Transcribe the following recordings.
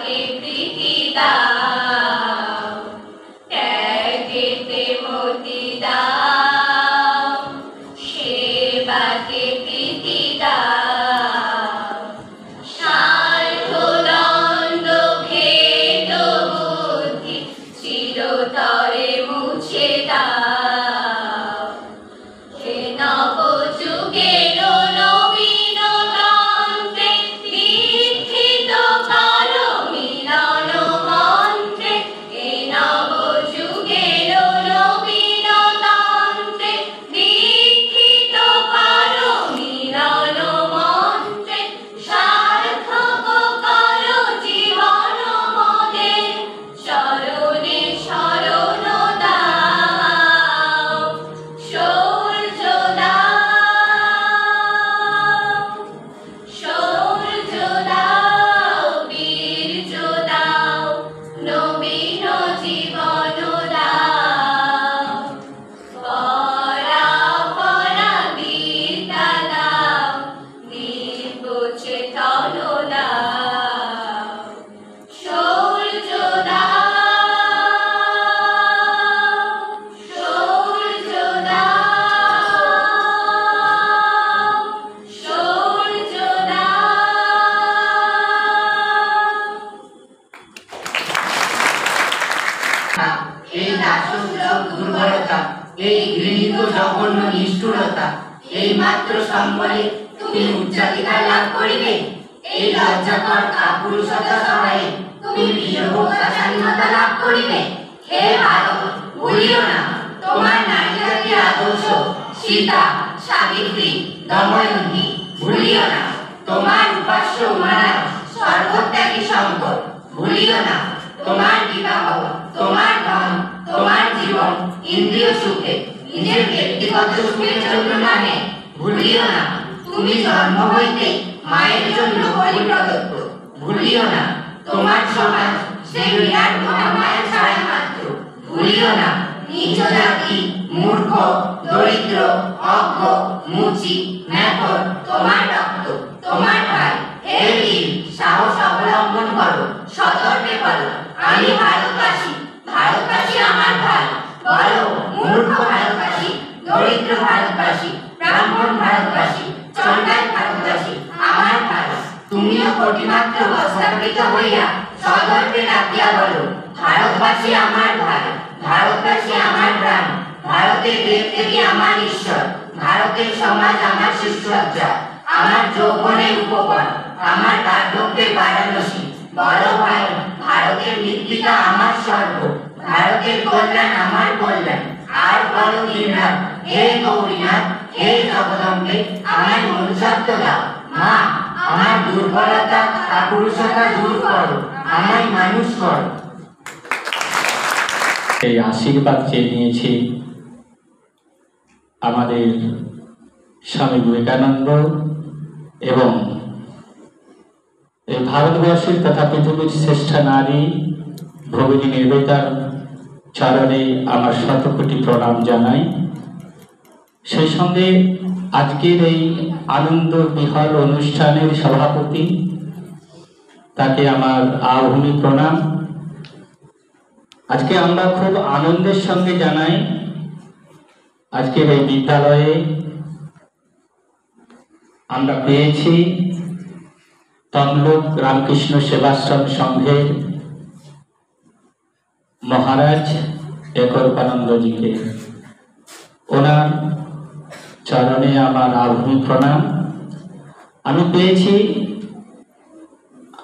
সেবাকে প্রীতি দাও, ত্যাগেতে মতি দাও, সেবাকে প্রীতি দাও, স্বার্থ দ্বন্দ্ব ভেদ বুদ্ধি চিরতরে মুছে দাও, হে নবযুগের নবীন তন্ত্রে দীক্ষিত করো মিলন মন্ত্রে, হে নবযুগের নবীন তন্ত্রে দীক্ষিত করো মিলন মন্ত্রে, সার্থক করো জীবন মোদের, চরণে শরণ দাও, শৌর্য দাও, শৌর্য দাও, বীর্য দাও, নবীন জীবন দাও, পরাবিদ্যা দাও, দিব্য চেতন দাও, শৌর্য দাও, শৌর্য দাও, শৌর্য দাও। এই দাসসুলভ দুর্বলতা, এই ঘৃণিত জঘন্য নিষ্ঠুরতা, এই মাত্র সম্বলে তুমি উচ্চাধিকার লাভ করিবে। এই লজ্জাকর কাপুরুষতা সহায়ে তুমি বীরবক্তা স্বাধীনতা লাভ করিবে। হে ভারত, ভুলিও না তোমার নারী জাতির আদর্শ, সীতা, সাবিত্রী, দময়ন্তী। ভুলিও না তোমার উপাস্য উমানাথ, সর্বত্যাগী শঙ্কর। ভুলিও না তোমার বিবাহ, তোমার ধন, তোমার জীবন ইন্দ্রিয় সুখে, নিজের ব্যক্তিগত সুখের জন্য নহে। ভুলিও না তুমি জন্ম হইতে মায়ের জন্য বলি প্রদত্ত। ভুলিও না তোমার সমাজ সেই বিরাট মহামায়ার ছায়া মাত্র। ভুলিও না নীচ জাতি, মূর্খ, দরিদ্র, অজ্ঞ, মুচি, মেথর তোমার রক্ত, তোমার ভাই। হে বীর, সাহস অবলম্বন করো, সতর্কে বলো আমি ভারতবাসী, ভারতবাসী আমার ভাই। বলো মূর্খ ভারতবাসী, দরিদ্র ভারতবাসী, ব্রাহ্মণ ভারতবাসী, চণ্ডাল ভারতবাসী আমার ভাই। তুমিও কোটিমাত্র বস্ত্রাবৃত হইয়া সদর্পে ডাকিয়া বলো ভারতবাসী আমার ভাই, ভারতবাসী আমার প্রাণ, ভারতের দেবদেবী আমার ঈশ্বর, ভারতের সমাজ আমার শিষ্যসজ্জা, আমার যৌবনের উপবন, আমার বার্ধক্যের বারাণসী। বলো ভাই ভারতের মৃত্তিকা আমার স্বর্গ, ভারতের কল্যাণ আমার কল্যাণ। আর বলো দীননাথ, হে গৌরীনাথ, হে জগদম্বে, আমার মনুষ্যত্ব দাও। মা, আমার দুর্বলতা কাপুরুষতা দূর করো, আমায় মানুষ করো। এই আশীর্বাদ চেয়ে নিয়েছি আমাদের স্বামী বিবেকানন্দ এবং এই ভারতবর্ষের তথা পৃথিবীর শ্রেষ্ঠ নারী ভগিনী নির্বেদার চরণে আমার শতকোটি প্রণাম জানাই। সেই সঙ্গে আজকের এই আনন্দ বিহল অনুষ্ঠানের সভাপতি, তাকে আমার আহ্বানী প্রণাম। আজকে আমরা খুব আনন্দের সঙ্গে জানাই আজকের এই বিদ্যালয়ে আমরা পেয়েছি তমলুক রামকৃষ্ণ সেবাশ্রম সংঘের মহারাজ একরূপানন্দজিকে। ওনার চরণে আমার আহ্বানী প্রণাম। আমি পেয়েছি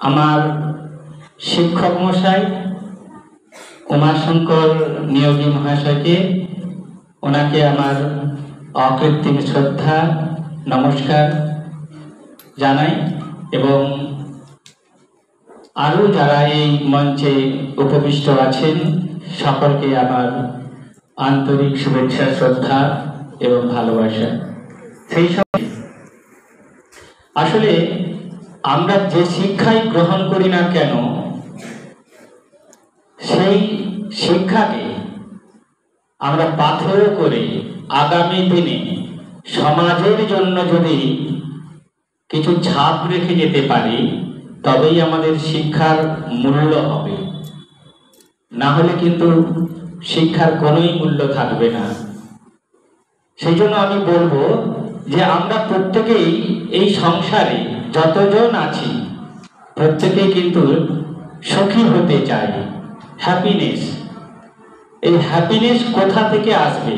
আমার শিক্ষক মশাই উমাশঙ্কর নিয়োগী মহাশয়কে, ওনাকে আমার অকৃত্রিম শ্রদ্ধা নমস্কার জানাই এবং আরও যারা এই মঞ্চে উপবিষ্ট আছেন সকলকে আমার আন্তরিক শুভেচ্ছা, শ্রদ্ধা এবং ভালোবাসা। সেই সঙ্গে আসলে আমরা যে শিক্ষাই গ্রহণ করি না কেন, সেই শিক্ষাকে আমরা পাথেয় করে আগামী দিনে সমাজের জন্য যদি কিছু ছাপ রেখে যেতে পারি, তবেই আমাদের শিক্ষার মূল্য হবে, না হলে কিন্তু শিক্ষার কোনোই মূল্য থাকবে না। সেই জন্য আমি বলবো যে আমরা প্রত্যেকেই এই সংসারে যতজন আছি প্রত্যেকেই কিন্তু সুখী হতে চাই, হ্যাপিনেস। এই হ্যাপিনেস কোথা থেকে আসবে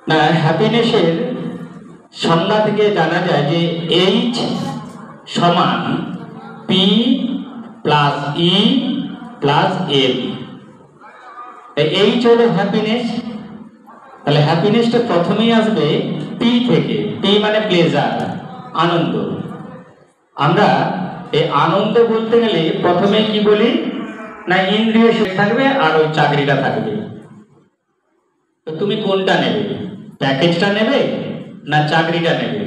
না, হ্যাপিনেসের সংজ্ঞা থেকে জানা যায় যে এইচ সমান P plus E plus L. H হলো হ্যাপিনেস। তাহলে হ্যাপিনেসটা প্রথমেই আসবে পি থেকে। পি মানে প্লেজার, আনন্দ। আমরা এই আনন্দ বলতে গেলে প্রথমে কি বলি না, ইন্দ্রিয় সুখ থাকবে আর ওই চাকরিটা থাকবে। তো তুমি কোনটা নেবে, প্যাকেজটা নেবে না চাকরিটা নেবে?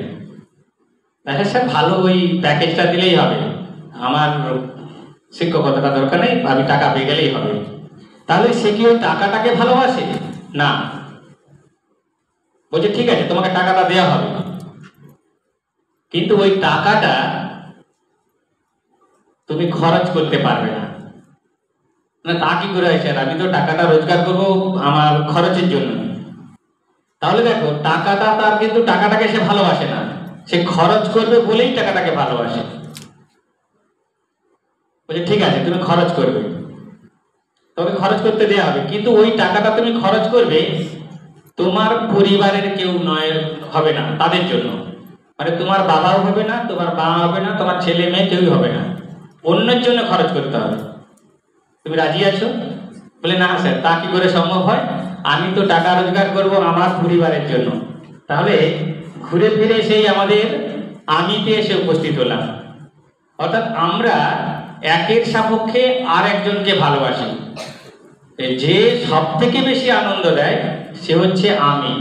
দেখা স্যার ভালো ওই প্যাকেজটা দিলেই হবে, আমার শিক্ষকতাটা দরকার নেই, আমি টাকা পেয়ে গেলেই হবে। তাহলে সে কি ওই টাকাটাকে ভালোবাসে? না, বলছে ঠিক আছে তোমাকে টাকাটা দেওয়া হবে, কিন্তু ওই টাকাটা তুমি খরচ করতে পারবে না। না তা কি করে হয় স্যার, আমি তো টাকাটা রোজগার করবো আমার খরচের জন্য। তাহলে দেখো টাকাটা তার কিন্তু টাকাটাকে সে ভালোবাসে না, সে খরচ করবে বলেই টাকাটাকে ভালোবাসে। বলছে ঠিক আছে তুমি খরচ করবে, তবে খরচ করতে দেওয়া হবে, কিন্তু ওই টাকাটা তুমি খরচ করবে তোমার পরিবারের কেউ নয়, হবে না তাদের জন্য। মানে তোমার বাবাও হবে না, তোমার মা হবে না, তোমার ছেলে মেয়ে কেউই হবে না, অন্যের জন্য খরচ করতে হবে। তুমি রাজি আছো? বলে না স্যার তা কি করে সম্ভব হয়, আমি তো টাকা রোজগার করব আমার পরিবারের জন্য। তাহলে ঘুরে ফিরে সেই আমাদের আমিতে এসে উপস্থিত হলাম। অর্থাৎ আমরা একের সাপেক্ষে আর একজনকে ভালোবাসি। যে সব থেকে বেশি আনন্দ দেয় সে হচ্ছে আমি,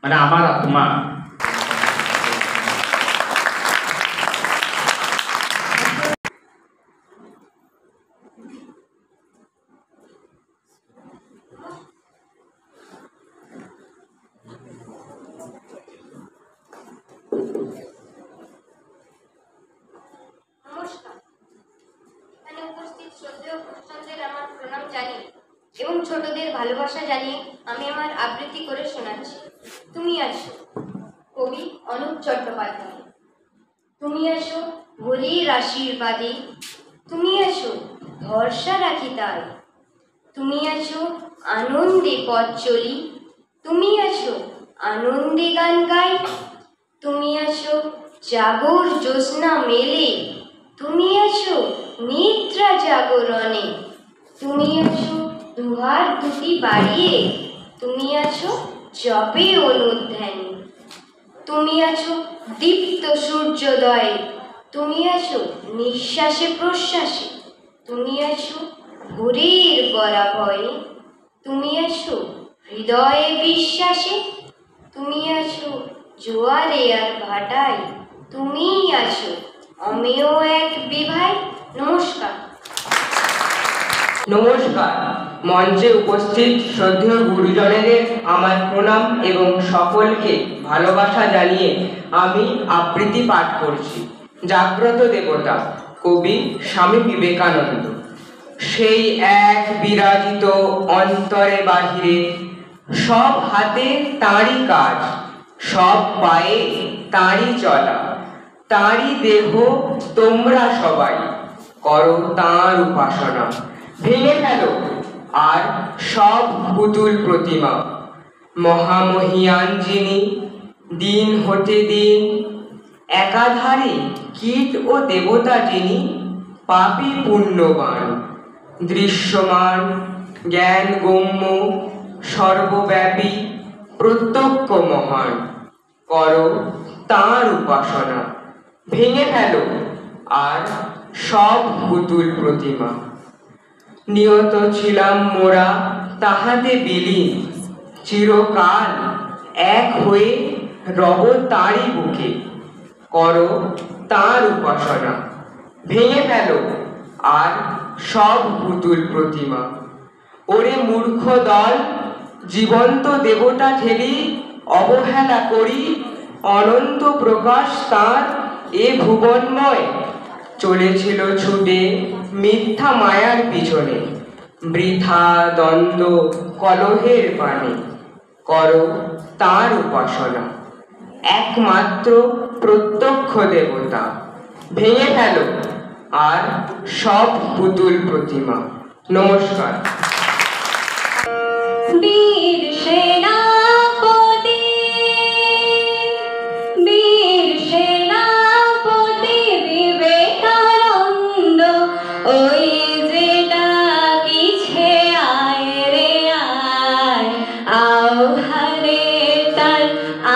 মানে আমার আত্মা। নমস্কার। এখানে উপস্থিত শ্রদ্ধেয় গুরুজনদের আমার প্রণাম জানিয়ে এবং ছোটদের ভালোবাসা জানিয়ে আমি আমার আবৃত্তি করে শোনাচ্ছি। তুমি আসো, কবি অনুপ চট্টোপাধ্যায়। তুমি আসো হোলির আশীর্বাদে, তুমি আসো ভরসা রাখি তাই, তুমি আসো আনন্দে পথ চলি, তুমি আসো আনন্দে গান গাই, তুমি আসো জাগর জ্যোৎস্না মেলে, তুমি আসো নিদ্রা জাগরণে, তুমি আসো দুহাত দুটি বাড়িয়ে, তুমি আছো জপে অনুধ্যানে, তুমি আছো দীপ্ত সূর্যোদয়ে, তুমি আছো নিঃশ্বাসে প্রশ্বাসে, তুমি আছো ভোরের বরাভয়ে, তুমি আছো হৃদয়ে বিশ্বাসে, তুমি আছো জোয়ারে আর ভাটায়, তুমিই আছো অমেয় এক বিভাই। নমস্কার। নমস্কার। মঞ্চে উপস্থিত শ্রদ্ধেয় গুরুজনেদের আমার প্রণাম এবং সকলকে ভালোবাসা জানিয়ে আমি আবৃত্তি পাঠ করছি। জাগ্রত দেবতা, কবি স্বামী বিবেকানন্দ। সেই এক বিরাজিত অন্তরে বাহিরে, সব হাতে তাঁরই কাজ, সব পায়ে তাঁরই চলা, তাঁরই দেহ তোমরা সবাই করো তাঁর উপাসনা। ভেঙে ফেলো আর সব পুতুল প্রতিমা, মহামহিয়ান যিনি, দিন হতে দিন একাধারে কীট ও দেবতা যিনি, পাপী পুণ্যবান, দৃশ্যমান, জ্ঞান গম্য, সর্বব্যাপী, প্রত্যক্ষ মহান, করো তাঁর উপাসনা। ভেঙে ফেলো আর সব পুতুল প্রতিমা। নিয়ত ছিলাম মোরা তাহাতে বিলীন, চিরকাল এক হয়ে রব তাঁরই বুকে, করো তাঁর উপাসনা। ভেঙে ফেলো আর সব পুতুল প্রতিমা। ওরে মূর্খ দল, জীবন্ত দেবতা ঠেলি অবহেলা করি, অনন্ত প্রকাশ তাঁর এ ভুবনময়, চলেছিল ছুটে মিথ্যা মায়ার পিছনে, বৃথা দ্বন্দ্ব কলহের পানে। করো তার উপাসনা, একমাত্র প্রত্যক্ষ দেবতা। ভেঙে ফেলো আর সব পুতুল প্রতিমা। নমস্কার। বীর সেনাপতি, বীর সেনাপতি বিবেকানন্দ, ওই যে ডাকিছে আয় রে আয়, আও হারে তার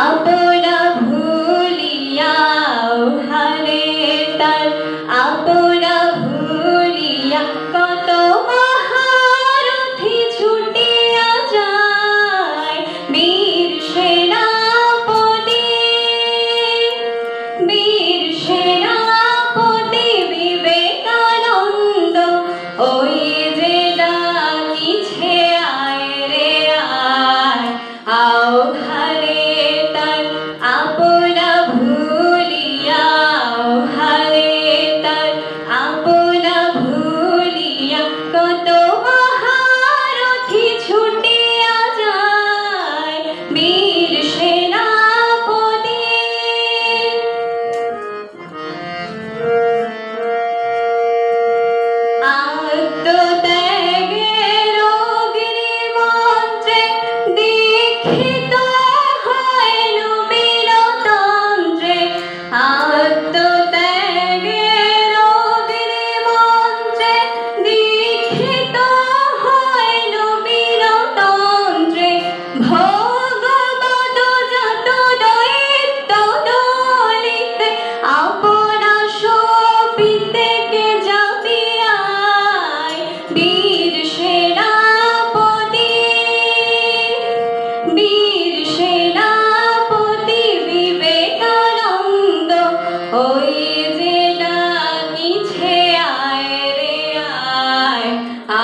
আপনা ভুলিয়া, আও হারে তার আপনা ভুলিয়া, কত মহারথী ছুটিয়া যায়। বীর সেনাপতি, বীর সেনাপতি বিবেকানন্দ, ওই যে ডাকিছে আয় রে আয়, আও হারে তার আপনা ভুলিয়া, আও হারে তার আপনা ভুলিয়া, কত মহারথী ছুটিয়া যায়। বীর সেনাপতি, আত্মত্যাগের অগ্নিমন্ত্রে দীক্ষিত হয়েন বীরতন্ত্রে, আত্মত্যাগের অগ্নিমন্ত্রে দীক্ষিত হয়েন বীরতন্ত্রে, ভগবত যত দৈত্য দলিতে আপনা সপিতেকে জাপিয়ায়। বীর সেনাপতি, বীর সেনাপতি বিবেকানন্দ, ওই যে ডাকিছে আয় রে আয়,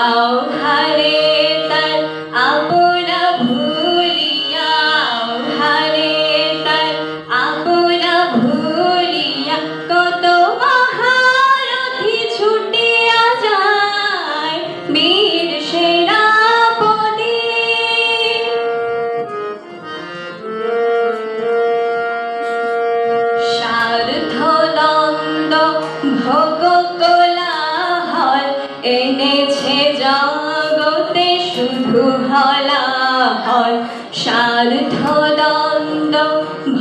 আও হারে তার আপনা ভুলিয়া, আও হারে তার আপনা ভুলিয়া, কত মহারথী ছুটিয়া যায়। বীর সেনাপতি, স্বার্থ দ্বন্দ্ব ভোগ কোলাহল এনেছে জগতে শুধু হলাহল। স্বার্থ দ্বন্দ্ব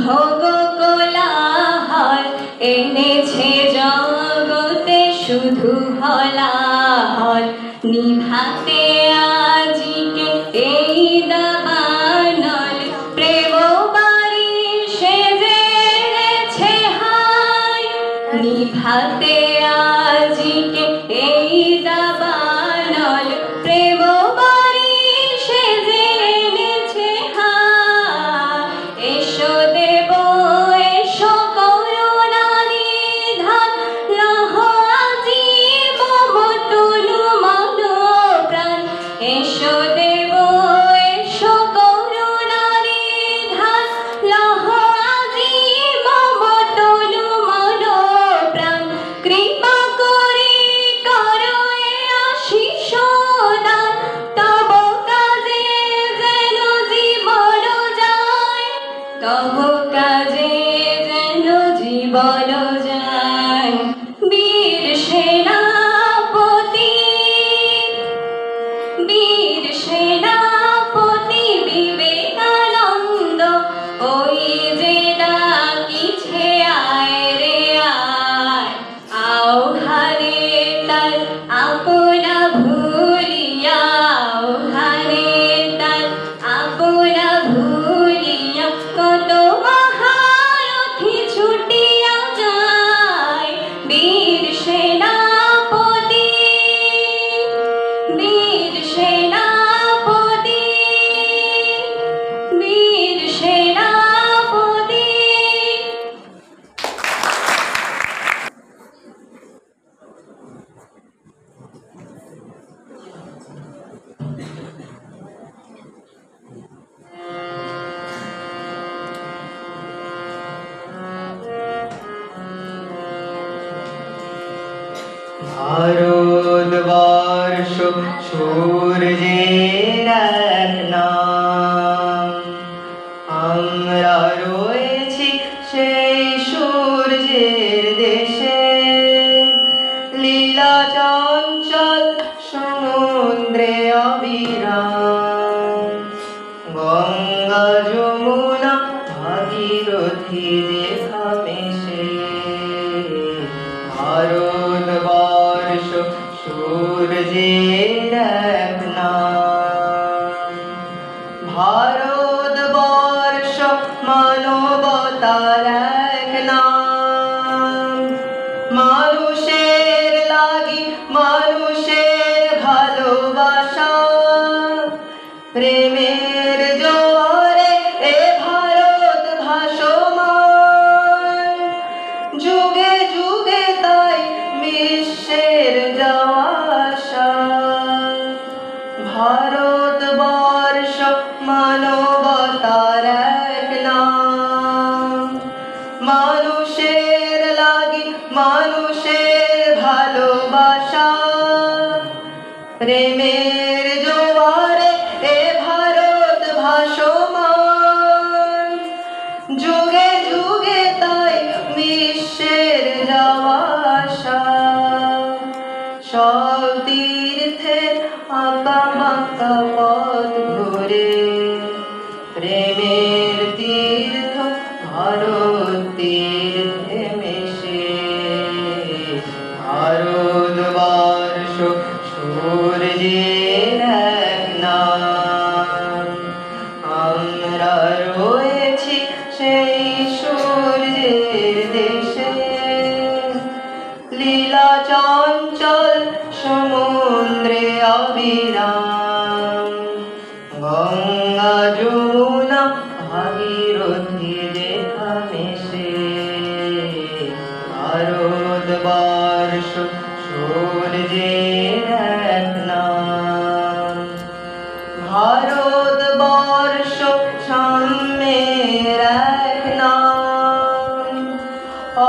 ভোগ কোলাহল এনেছে জগতে শুধু হলাহল। নিভাতে আজিকে এই দাবানল, প্রেম বাড়ি সেজে এনেছে হায়। নিভাতে আজিকে এই দাবানল, প্রেম বাড়ি সেজে এনেছে হায়। এসো দেব এসো করুণা নিধান, লহ আজি মম তনু মন প্রাণ। এসো দেব এসো করুণা নিধান, লহ আজি মম তনু মন প্রাণ। কৃপা করি করো এ আশিস দান, তব কাজে যেন জীবন যায়, তব কাজে যেন জীবন যায়। বীর সেনাপতি, বীর সেনাপতি বিবেকানন্দ, ওই যে ডাকিছে আয় রে আয়, আও হারে তার আপনা ভুলিয়া, আও হারে তার আপনা ভুলিয়া, কত মহারথী ছুটিয়া যায়। বীর সেনাপতি, বীর সেনাপতি, বীর সেনাপতি। ভারতবর্ষ সূর্যের এক নাম, আমরা রয়েছি সেই সূর্যের দেশে, লীলা চঞ্চল সমুদ্রে অবিরাম, গঙ্গা যমুনা ভাগীরথী রেখা মেশে, ভারতবর্ষ সূর্যের এক নাম। ভারতবর্ষ মানবতার এক নাম, মানুষের লাগি মানুষের ভালোবাসা, প্রেমের জোয়ারে এ ভারত ভাসমান, যুগে যুগে তাই বিশ্বের যাওয়া আসা। ভারতবর্ষ মানবতার এক নাম, মানুষের লাগি মানুষের ভালোবাসা, প্রেমের জোয়ারে এ ভারত ভাসমান, যুগে যুগে তাই বিশ্বের যাওয়া আসা। সব তীর্থের আঁকা বাঁকা পথ ধরে, প্রেমের তীর্থ ভারত তীর্থে মেশে, ভারতবর্ষ সূর্যের এক নাম, আমরা রয়েছি সেই সূর্যের দেশে, লীলা চঞ্চল সমুদ্রে অবিরাম, গঙ্গা যমুনা ভাগীরথী রেখা মেশে, ভারতবর্ষ সূর্যের এক নাম। ভারতবর্ষ সাম্যের এক নাম,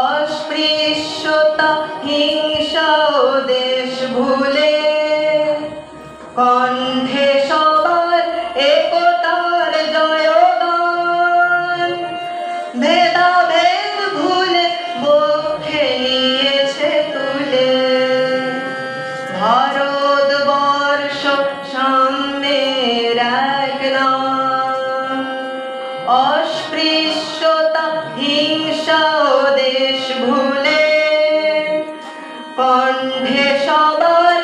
অস্পৃশ্যতা হিংসা ও দেশ ভুলে, কণ্ঠে সবার একতার জয়গান, ভেদাভেদ ভুলে বক্ষে নিয়েছে তুলে, ভারতবর্ষ সাম্যের এক নাম, অস্পৃশ্যতা হিংসা ও দেশ ভুলে, কণ্ঠে সবার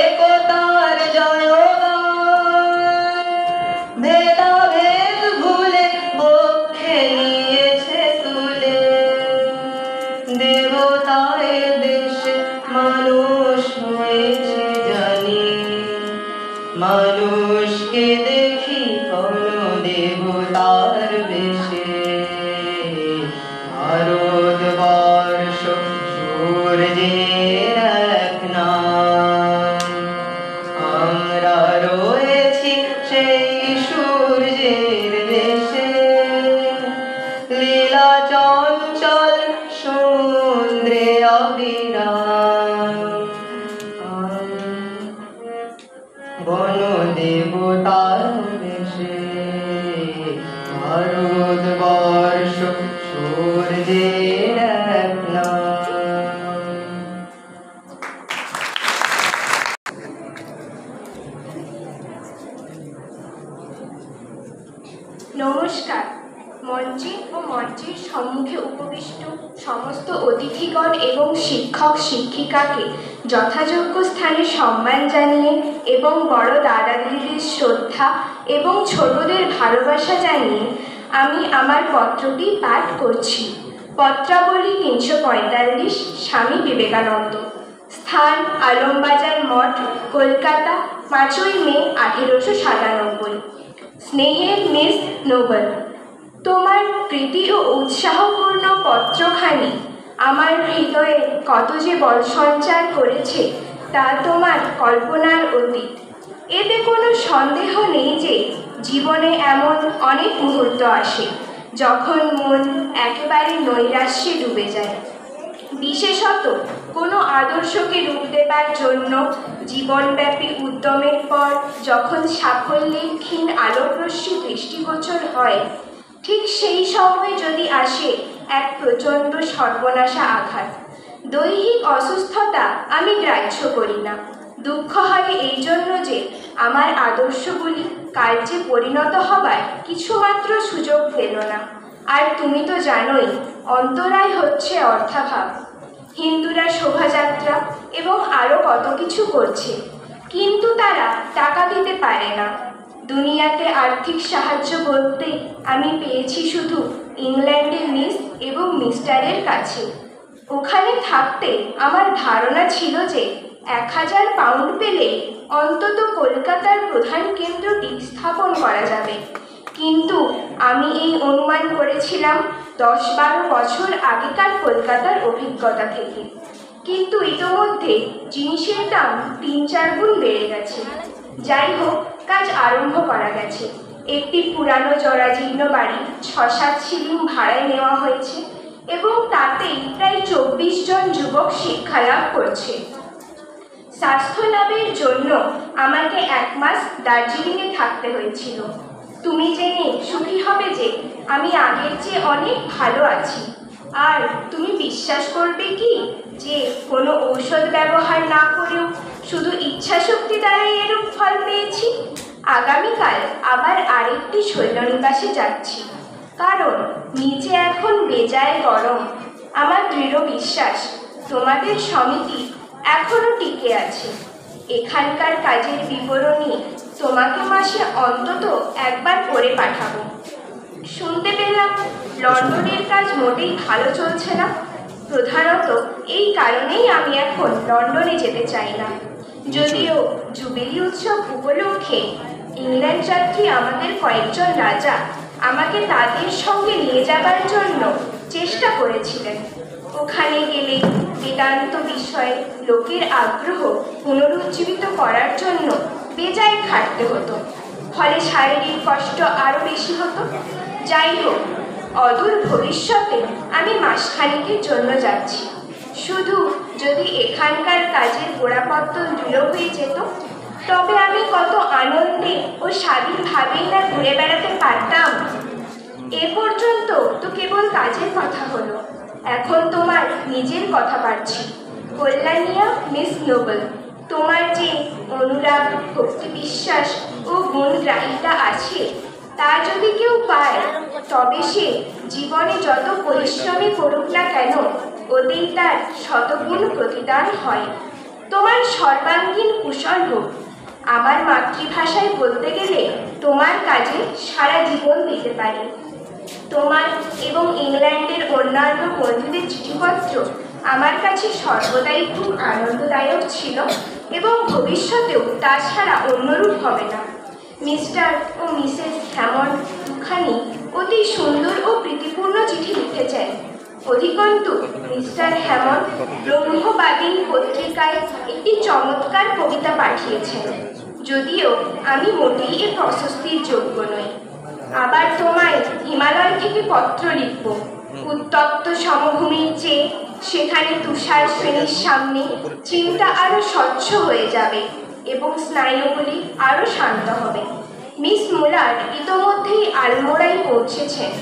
একতার জয়গান, ভেদাভেদ ভুলে বক্ষে নিয়েছে তুলে, দেবতায় দেশে মানুষ হয়েছে জানি, মানুষকে দেখি কোন দেবতার বেশে, ভারতবর্ষ সূর্যের এক নাম, আমরা রয়েছি সেই সূর্যের দেশে, লীলা চঞ্চল সমুদ্রে অবিরাম, বন দেবতার দেশে, ভারতবর্ষ সূর্যের এক নাম। নমস্কার। মঞ্চে ও মঞ্চের সম্মুখে উপবিষ্ট সমস্ত অতিথিগণ এবং শিক্ষক শিক্ষিকাকে যথাযোগ্য স্থানে সম্মান জানিয়ে এবং বড় দাদা দিদিদের শ্রদ্ধা এবং ছোটদের ভালোবাসা জানিয়ে আমি আমার পত্রটি পাঠ করছি। পত্রাবলী 345, স্বামী বিবেকানন্দ। স্থান আলমবাজার মঠ, কলকাতা, 5ই মে 1897। স্নেহের মিস নোবেল, তোমার প্রীতি ও উৎসাহপূর্ণ পত্রখানি আমার হৃদয়ে কত যে বল সঞ্চার করেছে তা তোমার কল্পনার অতীত। এতে কোনো সন্দেহ নেই যে জীবনে এমন অনেক মুহূর্ত আসে যখন মন একেবারে নৈরাশ্যে ডুবে যায়। বিশেষত কোনো আদর্শকে রূপ দেবার জন্য জীবনব্যাপী উদ্যমের পর যখন সাফল্যের ক্ষীণ আলোকরশ্মি দৃষ্টিগোচর হয়, ঠিক সেই সময় যদি আসে এক প্রচণ্ড সর্বনাশা আঘাত। দৈহিক অসুস্থতা আমি গ্রাহ্য করি না। দুঃখ হয় এই জন্য যে আমার আদর্শগুলি কার্যে পরিণত হবার কিছুমাত্র সুযোগ পেল না। আর তুমি তো জানোই, অন্তরায় হচ্ছে অর্থাভাব। হিন্দুরা শোভাযাত্রা এবং আরও কত কিছু করছে, কিন্তু তারা টাকা দিতে পারে না। দুনিয়াতে আর্থিক সাহায্য বলতে আমি পেয়েছি শুধু ইংল্যান্ডের মিস এবং মিস্টারের কাছে। ওখানে থাকতে আমার ধারণা ছিল যে 1000 পাউন্ড পেলে অন্তত কলকাতার প্রধান কেন্দ্রটি স্থাপন করা যাবে, কিন্তু আমি এই অনুমান করেছিলাম 10-12 বছর আগেকার কলকাতার অভিজ্ঞতা থেকে। কিন্তু ইতোমধ্যে জিনিসের দাম 3-4 গুণ বেড়ে গেছে। যাই হোক, কাজ আরম্ভ করা গেছে। একটি পুরানো জরাজীর্ণ বাড়ি 6-7 শিলিং ভাড়ায় নেওয়া হয়েছে এবং তাতেই প্রায় 24 জন যুবক শিক্ষালাভ করছে। স্বাস্থ্য লাভের জন্য আমাকে 1 মাস দার্জিলিংয়ে থাকতে হয়েছিল। তুমি জেনে সুখী হবে যে আমি আগের চেয়ে অনেক ভালো আছি। আর তুমি বিশ্বাস করবে কি যে কোনো ঔষধ ব্যবহার না করেও শুধু ইচ্ছাশক্তি দ্বারাই এরূপ ফল পেয়েছি। আগামীকাল আবার আরেকটি শৈলনিবাসে যাচ্ছি, কারণ নিচে এখন বেজায় গরম। আমার দৃঢ় বিশ্বাস তোমাদের সমিতি এখনো টিকে আছে। এখানকার কাজের বিবরণী তোমাকে মাসে অন্তত একবার করে পাঠাবো। শুনতে পেলাম লন্ডনের কাজ মোটেই ভালো চলছে না। প্রধানত এই কারণেই আমি এখন লন্ডনে যেতে চাই না। যদিও জুবিলি উৎসব উপলক্ষে ইংল্যান্ড যাত্রী আমাদের কয়েকজন রাজা আমাকে তাদের সঙ্গে নিয়ে যাবার জন্য চেষ্টা করেছিলেন। ওখানে গেলে বেদান্ত বিষয়ে লোকের আগ্রহ পুনরুজ্জীবিত করার জন্য বেজায় খাটতে হতো, ফলে শারীরিক কষ্ট আরও বেশি হতো। যাই হোক, অদূর ভবিষ্যতে আমি মাসখানেকের জন্য যাচ্ছি। শুধু যদি এখানকার কাজের গোড়াপত্তন দৃঢ় হয়ে যেত, তবে আমি কত আনন্দে ও স্বাধীনভাবেই না ঘুরে বেড়াতে পারতাম। এ পর্যন্ত তো কেবল কাজের কথা হলো, এখন তোমার নিজের কথা পাচ্ছি। কল্যাণিয়া মিস নোবেল, তোমার যে অনুরাগ, ভক্তি, বিশ্বাস ও গুণগ্রাহিতা আছে, তা যদি কেউ পায়, তবে সে জীবনে যত পরিশ্রমই করুক না কেন, ওতেই তার শতগুণ প্রতিদান হয়। তোমার সর্বাঙ্গীন কুশল হোক। আমার মাতৃভাষায় বলতে গেলে তোমার কাজে সারা জীবন দিতে পারি। তোমার এবং ইংল্যান্ডের অন্যান্য বন্ধুদের চিঠিপত্র আমার কাছে সর্বদাই খুব আনন্দদায়ক ছিল এবং ভবিষ্যতেও তাছাড়া অন্যরূপ হবে না। মিস্টার ও মিসেস হ্যামন্ড দুখানি অতি সুন্দর ও প্রীতিপূর্ণ চিঠি লিখেছেন। অধিকন্তু মিস্টার হ্যামন্ড ব্রহ্মবাদী পত্রিকায় একটি চমৎকার কবিতা পাঠিয়েছেন, যদিও আমি মোটেই এর প্রশস্তির যোগ্য নই। আবার তোমায় হিমালয় থেকে পত্র লিখব। উত্তপ্ত সমভূমির চেয়ে সেখানে তুষার শ্রেণীর সামনে চিন্তা আরও স্বচ্ছ হয়ে যাবে এবং স্নায়ুগুলি আরও শান্ত হবে। মিস মুলার ইতোমধ্যেই আলমোড়ায় পৌঁছেছেন।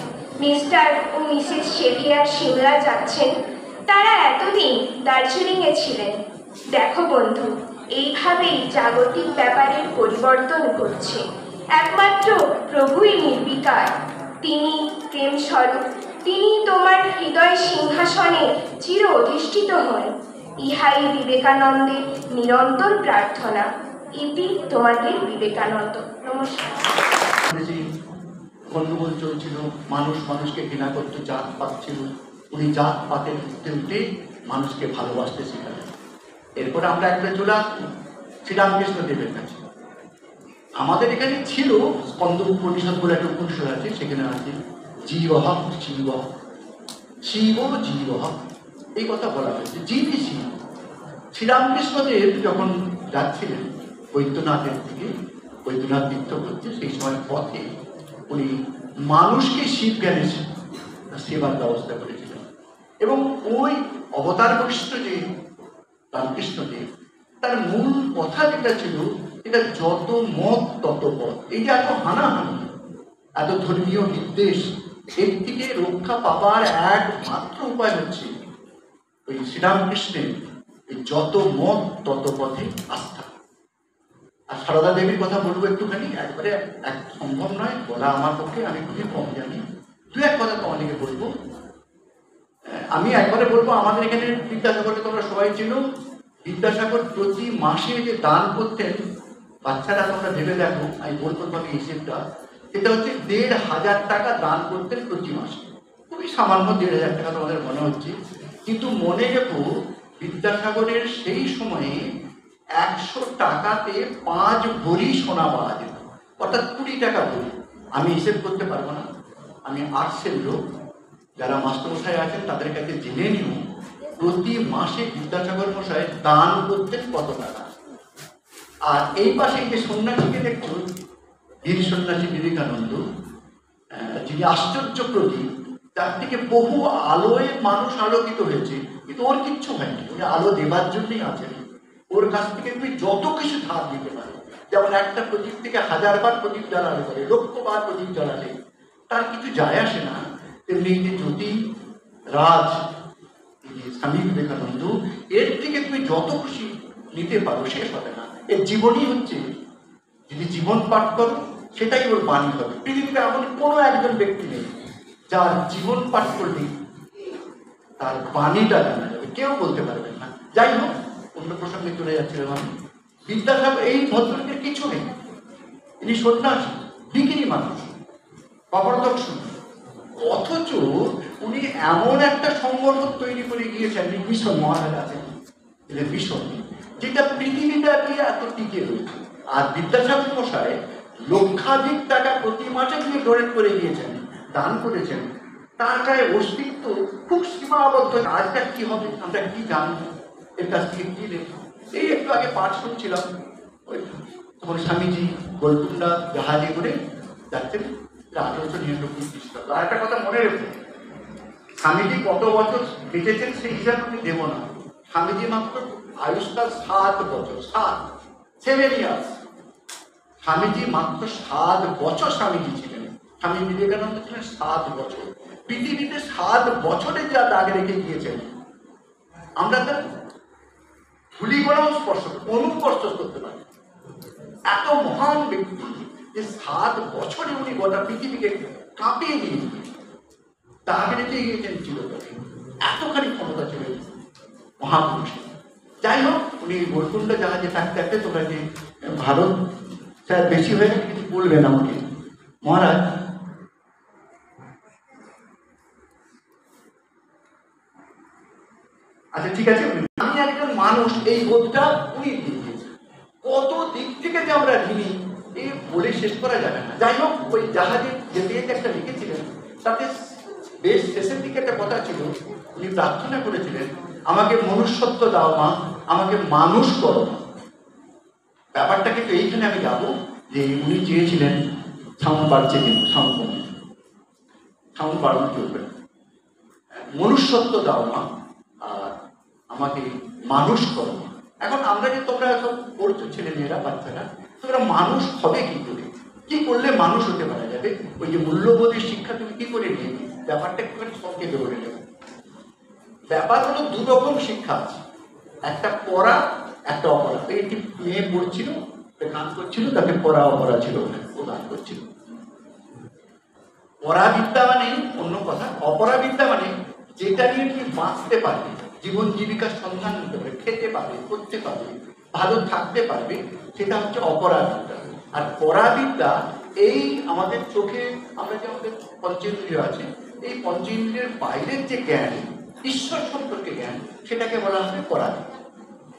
মিস্টার ও মিসেস শেভিয়ার সিমলা যাচ্ছেন। তারা এতদিন দার্জিলিংয়ে ছিলেন। দেখো বন্ধু, এইভাবেই জাগতিক ব্যাপারের পরিবর্তন ঘটছে। একমাত্র প্রভুই নির্বিকার, তিনি প্রেমস্বরূপ। তিনি তোমার হৃদয় সিংহাসনে চির অধিষ্ঠিত হন। ইহাই বিবেকানন্দের নিরন্তর প্রার্থনা। ইতি তোমাদের বিবেকানন্দ। নমস্কার। গন্ডগোল চলছিল, মানুষ মানুষকে ঘৃণা করতে, জাত পাত ছিল। উনি জাত পাতের উঠতে উঠে মানুষকে ভালোবাসতে শেখালেন। এরপরে আমরা একটা চলে আসবো শ্রীরামকৃষ্ণ দেবের কাছে। আমাদের এখানে ছিল স্কন্দ উপনিষদ বলে একটা উপনিষদ আছে, সেখানে আছে জীব শিব, শিব জীব, এই কথা বলা হয়েছে। জীবই শিব। শ্রীরামকৃষ্ণদেব যখন যাচ্ছিলেন বৈদ্যনাথের দিকে, বৈদ্যনাথ তীর্থ করতে, সেই সময় পথে উনি মানুষকে শিব জ্ঞানে সেবার ব্যবস্থা করেছিলেন। এবং ওই অবতার বৈশিষ্ট্য যে রামকৃষ্ণদেব, তার মূল কথা যেটা ছিল, এটা যত মত তত পথ। এই যে এত হানাহানি, এত ধর্মীয় নির্দেশ, এর থেকে রক্ষা পাবার একমাত্র উপায় হচ্ছে ওই শ্রীরামকৃষ্ণের যত মত তত পথে আস্থা। আর সারদা দেবীর কথা বলবো একটুখানি, একবারে এক সম্ভব নয় বলা আমার পক্ষে, আমি খুবই কম জানি। দু এক কথা তো অনেকে বলবো। আমি একবারে বলবো, আমাদের এখানে বিদ্যাসাগরকে তোমরা সবাই চিনো। বিদ্যাসাগর প্রতি মাসে যে দান করতেন, বাচ্চারা তোমরা ভেবে দেখো, আমি বলবো তোমাকে হিসেবটা, এটা হচ্ছে ১,৫০০ টাকা দান করতেন প্রতি মাসে। খুবই সামান্য ১,৫০০ টাকা তোমাদের মনে হচ্ছে, কিন্তু মনে রেখো বিদ্যাসাগরের সেই সময়ে ১০০ টাকাতে ৫ ভরি সোনা পাওয়া যেত, অর্থাৎ ২০ টাকা ভরি। আমি হিসেব করতে পারবো না, আমি আর্টসের লোক, যারা মাস্টারমশাই আছেন তাদের কাছে জেনে নিও প্রতি মাসে বিদ্যাসাগর মশাই দান করতেন কত টাকা। আর এই পাশে যে সন্ন্যাসীকে দেখছো, বীর সন্ন্যাসী বিবেকানন্দ, যিনি আশ্চর্য প্রদীপ, তার থেকে বহু আলোয় মানুষ আলোকিত হয়েছে, কিন্তু ওর কিচ্ছু হয়নি। উনি আলো দেবার জন্যই আছেন। ওর কাছ থেকে তুমি যত কিছু ধার দিতে পারো, যেমন একটা প্রদীপ থেকে ১০০০ বার প্রদীপ জ্বালাতে পারে, লক্ষ বার প্রদীপ জ্বালালে তার কিছু যায় আসে না। তেমনি যে জ্যোতি রাজ স্বামী বিবেকানন্দ, এর থেকে তুমি যত খুশি নিতে পারো, শেষ হবে না। এর জীবনই হচ্ছে, যদি জীবন পাঠ করো সেটাই ওর বাণী হবে। পৃথিবীতে এমন কোনো একজন ব্যক্তি নেই যার জীবন পাঠ করলে তার বাণীটা জানা যাবে, কেউ বলতে পারবেন না। যাই হোক, অন্য প্রসঙ্গে চলে যাচ্ছিলাম আমি। বিদ্যাসাগর এই ভদ্রলোকের কিছু নেই, ইনি সন্ন্যাসী, বিক্রি মানুষ, অপরদক্ষ, অথচ উনি এমন একটা সংগঠন তৈরি করে গিয়েছেন, মিশন মহারাজ আছেন, মিশন, যেটা পৃথিবীটা দিয়ে এত টিকে রয়েছে। আর বিদ্যাসাগর মশাই লক্ষাধিক টাকা প্রতি মাসে তিনি ডোনেট করে গিয়েছেন, দান করেছেন। তার গায়ে অস্তিত্ব খুব সীমাবদ্ধ। আজটা কি হবে আমরা কি জানবো, এর কাছ থেকে কি দেখবো। এই একটু আগে পাঠ শুনছিলাম, ওই তখন স্বামীজি গোলকুন্ডা জাহাজে করে যাচ্ছেন, ১৮৯৯ খ্রিস্টাব্দ। আর একটা কথা মনে রেখো, স্বামীজি কত বছর বেঁচেছেন সেই হিসাব আমি দেবো না। স্বামীজি মাত্র আয়ুষ্কাল ৭ বছর, 7 ইয়ার্স। স্বামীজি মাত্র 7 বছর স্বামীজি ছিলেন। স্বামী বিবেকানন্দ ছিলেন 7 বছর। পৃথিবীতে 7 বছরে যা দাগ রেখে গিয়েছেন, আমরা তার ধুলি গোড়াও স্পর্শ, অনুস্পর্শ করতে পারি। এত মহান ব্যক্তি যে 7 বছরে উনি গোটা পৃথিবীকে কাঁপিয়ে দিয়ে দাগ রেখে গিয়েছেন চিরতরে। এতখানি ক্ষমতা ছিল মহাপুরুষ। যাই হোক, উনি গোলকুন্ডা জাহাজে থাকতে থাকতে, তোমরা যে ভারত স্যার বেশি হয়ে গেছে কিছু বলবেন আমাকে মহারাজ, আচ্ছা ঠিক আছে, আমি একজন মানুষ, এই বোধটা উনি দিয়ে দিয়েছেন। কত দিক থেকে যে আমরা ঋণী, এই বলে শেষ করা যাবে না। যাই হোক, ওই জাহাজে যেতে যেতে একটা লিখেছিলেন, তাতে বেশ শেষের দিকে একটা কথা ছিল, উনি প্রার্থনা করেছিলেন, আমাকে মনুষ্যত্ব দাও মা, আমাকে মানুষ করো মা। ব্যাপারটা কিন্তু এইখানে আমি যাবো যে উনি চেয়েছিলেন, সাউন্ড বাড়ছে কিন্তু, সাউন্ড বাড়ানো চলবে, মনুষ্যত্ব দাও মা আর আমাকে মানুষ করো। এখন আমরা যে তোমরা সব পড়ছো ছেলে মেয়েরা, বাচ্চারা, তোমরা মানুষ হবে কি করে, কি করলে মানুষ হতে পারা যাবে? ওই যে মূল্যবোধের শিক্ষা তুমি কি করে নিয়ে, ব্যাপারটা একটুখানি সংক্ষেপে বলে নেব। ব্যাপার হলো 2 রকম শিক্ষা আছে, একটা পড়া, একটা অপরা। একটি মেয়ে পড়ছিল, গান করছিল, তাকে পড়া অপরা ছিল, ও গান করছিল। পরাবিদ্যা মানে অন্য কথা, অপরাবিদ্যা মানে যেটা নিয়ে তুমি বাঁচতে পারবে, জীবন জীবিকার সন্ধান নিতে পারবে, খেতে পারবে, করতে পারবে, ভালো থাকতে পারবে, সেটা হচ্ছে অপরাবিদ্যা। আর পরাবিদ্যা এই আমাদের চোখে, আমরা যে আমাদের পঞ্চেন্দ্রিয় আছে, এই পঞ্চেন্দ্রিয়ের বাইরের যে জ্ঞান, ঈশ্বর সম্পর্কে জ্ঞান, সেটাকে বলা হবে পরাবিদ্যা।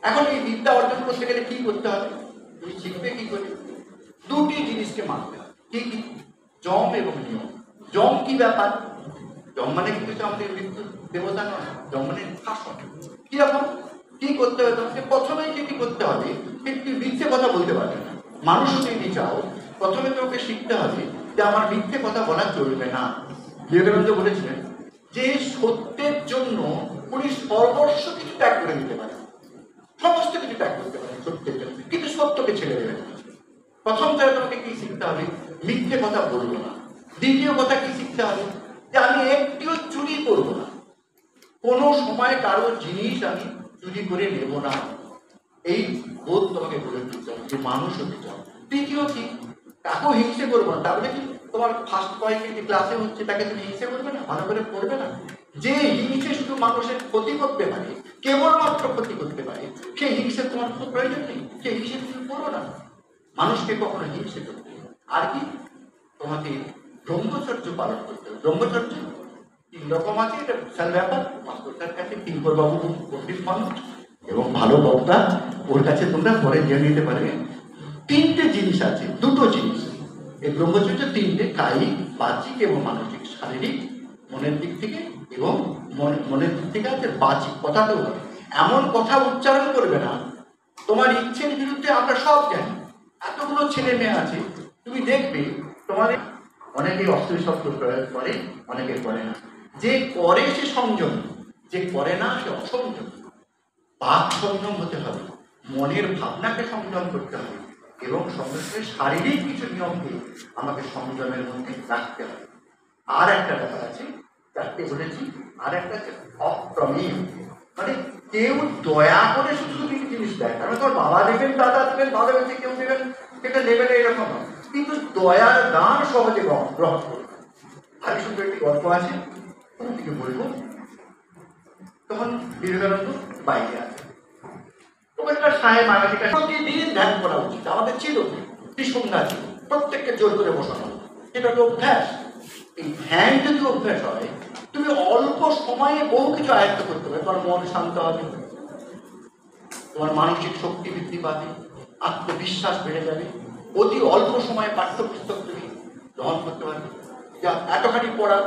এখন এই বিদ্যা অর্জন করতে গেলে কি করতে হবে, তুমি শিখবে কি করে? 2টি জিনিসকে মানতে হবে। কি কি? যম এবং নিয়ম। যম কি ব্যাপার? যম মানে কিন্তু আমাদের মৃত্যু দেবতা নয়, যম মানে শাসন। কিরকম কি করতে হবে? তোমাকে প্রথমেই যেটি করতে হবে, তুমি মিথ্যে কথা বলতে পারবে না। মানুষ যদি চাও, প্রথমে তোমাকে শিখতে হবে যে আমার মিথ্যে কথা বলা চলবে না। বিবেকানন্দ বলেছিলেন যে সত্যের জন্য উনি সর্বস্ব কিছু ত্যাগ করে দিতে পারেন। সমস্ত কিছু ত্যাগ করতে পারে সত্যের জন্য, কিন্তু সত্যকে ছেড়ে দেবে না। প্রথম তাহলে তোমাকে কি শিখতে হবে? মিথ্যে কথা বলবো না। দ্বিতীয় কথা কি শিখতে হবে? যে আমি একটিও চুরি করবো না, কোনো সময় কারো জিনিস আমি চুরি করে নেব না। এই বোধ তোমাকে গড়ে তুলতে হবে যে মানুষ হতে চাও। তৃতীয় কি? কাকেও হিংসে করবো না। তাহলে কি তোমার ফার্স্ট পয়েন্টে যে ক্লাসে হচ্ছে তাকে তুমি হিংসে করবে না, ভালো করে পড়বে না? যে হিংসে শুধু মানুষের ক্ষতি করতে পারে, কেবলমাত্র ক্ষতি করতে পারে, সেই হিংসে তোমার কোনো প্রয়োজন নেই, সেই হিংসে তুমি করো না। মানুষকে কখনো হিংসে করতে হবে। আর কি? তোমাকে ব্রহ্মচর্য পালন করতে হবে। ব্রহ্মচর্য 3 রকম আছে, এটা বিশাল ব্যাপার। মাস্টারটার কাছে কিঙ্কর বাবু পণ্ডিত মানুষ এবং ভালো বক্তা, ওর কাছে তোমরা পরে জেনে নিতে পারবে। 3টে জিনিস আছে, 2টো জিনিস। এই ব্রহ্মচর্য 3টে: কায়িক, বাচিক এবং মানসিক। শারীরিক, মনের দিক থেকে, এবং মনের দিক থেকে আছে বাচিক, কথাতেও হবে। এমন কথা উচ্চারণ করবে না তোমার ইচ্ছের বিরুদ্ধে। আমরা সব জানি, এতগুলো ছেলে মেয়ে আছে, তুমি দেখবে তোমাদের অনেকে অস্ত্র শব্দ প্রয়োগ করে, অনেকে করে না। যে করে সে সংযম, যে করে না সে অসংযম। বাক সংযম হতে হবে, মনের ভাবনাকে সংযম করতে হবে, এবং সঙ্গে সঙ্গে শারীরিক কিছু নিয়মকে আমাকে সংযমের মধ্যে রাখতে হবে। আর একটা ব্যাপার আছে, 4টে বলেছি। আর একটা আছে অপ্রমেয়, মানে কেউ দয়া করে শুধু জিনিস দেয়। কারণ তোমার বাবা দেবেন, দাদা দেবেন, ভালো হয়েছে কেউ দেবেন, সেটা নেবে না এরকম নয়। কিন্তু দয়ার দান সহজে গ্রহণ করবে। আমি শুধু একটি গল্প আছে, তোমাকে বলবো। তখন বিবেকানন্দ বাইরে আছে, ওখানকার সাহেব আগামীটা প্রতিদিন ধ্যান করা উচিত। আমাদের ছিল ত্রিসন্ধ্যা ছিল, প্রত্যেককে জোর করে বসানো, এটা তো অভ্যাস। এই ধ্যান যদি অভ্যাস হয়, তুমি অল্প সময়ে বহু কিছু আয়ত্ত করতে পারবে। তোমার মন শান্ত হবে, তোমার মানসিক শক্তি বৃদ্ধি পাবে, আত্মবিশ্বাস বেড়ে যাবে। অতি অল্প সময়ে পাঠ্যপুস্তক তুমি গ্রহণ করতে পারবে। যা এতখানি পড়া,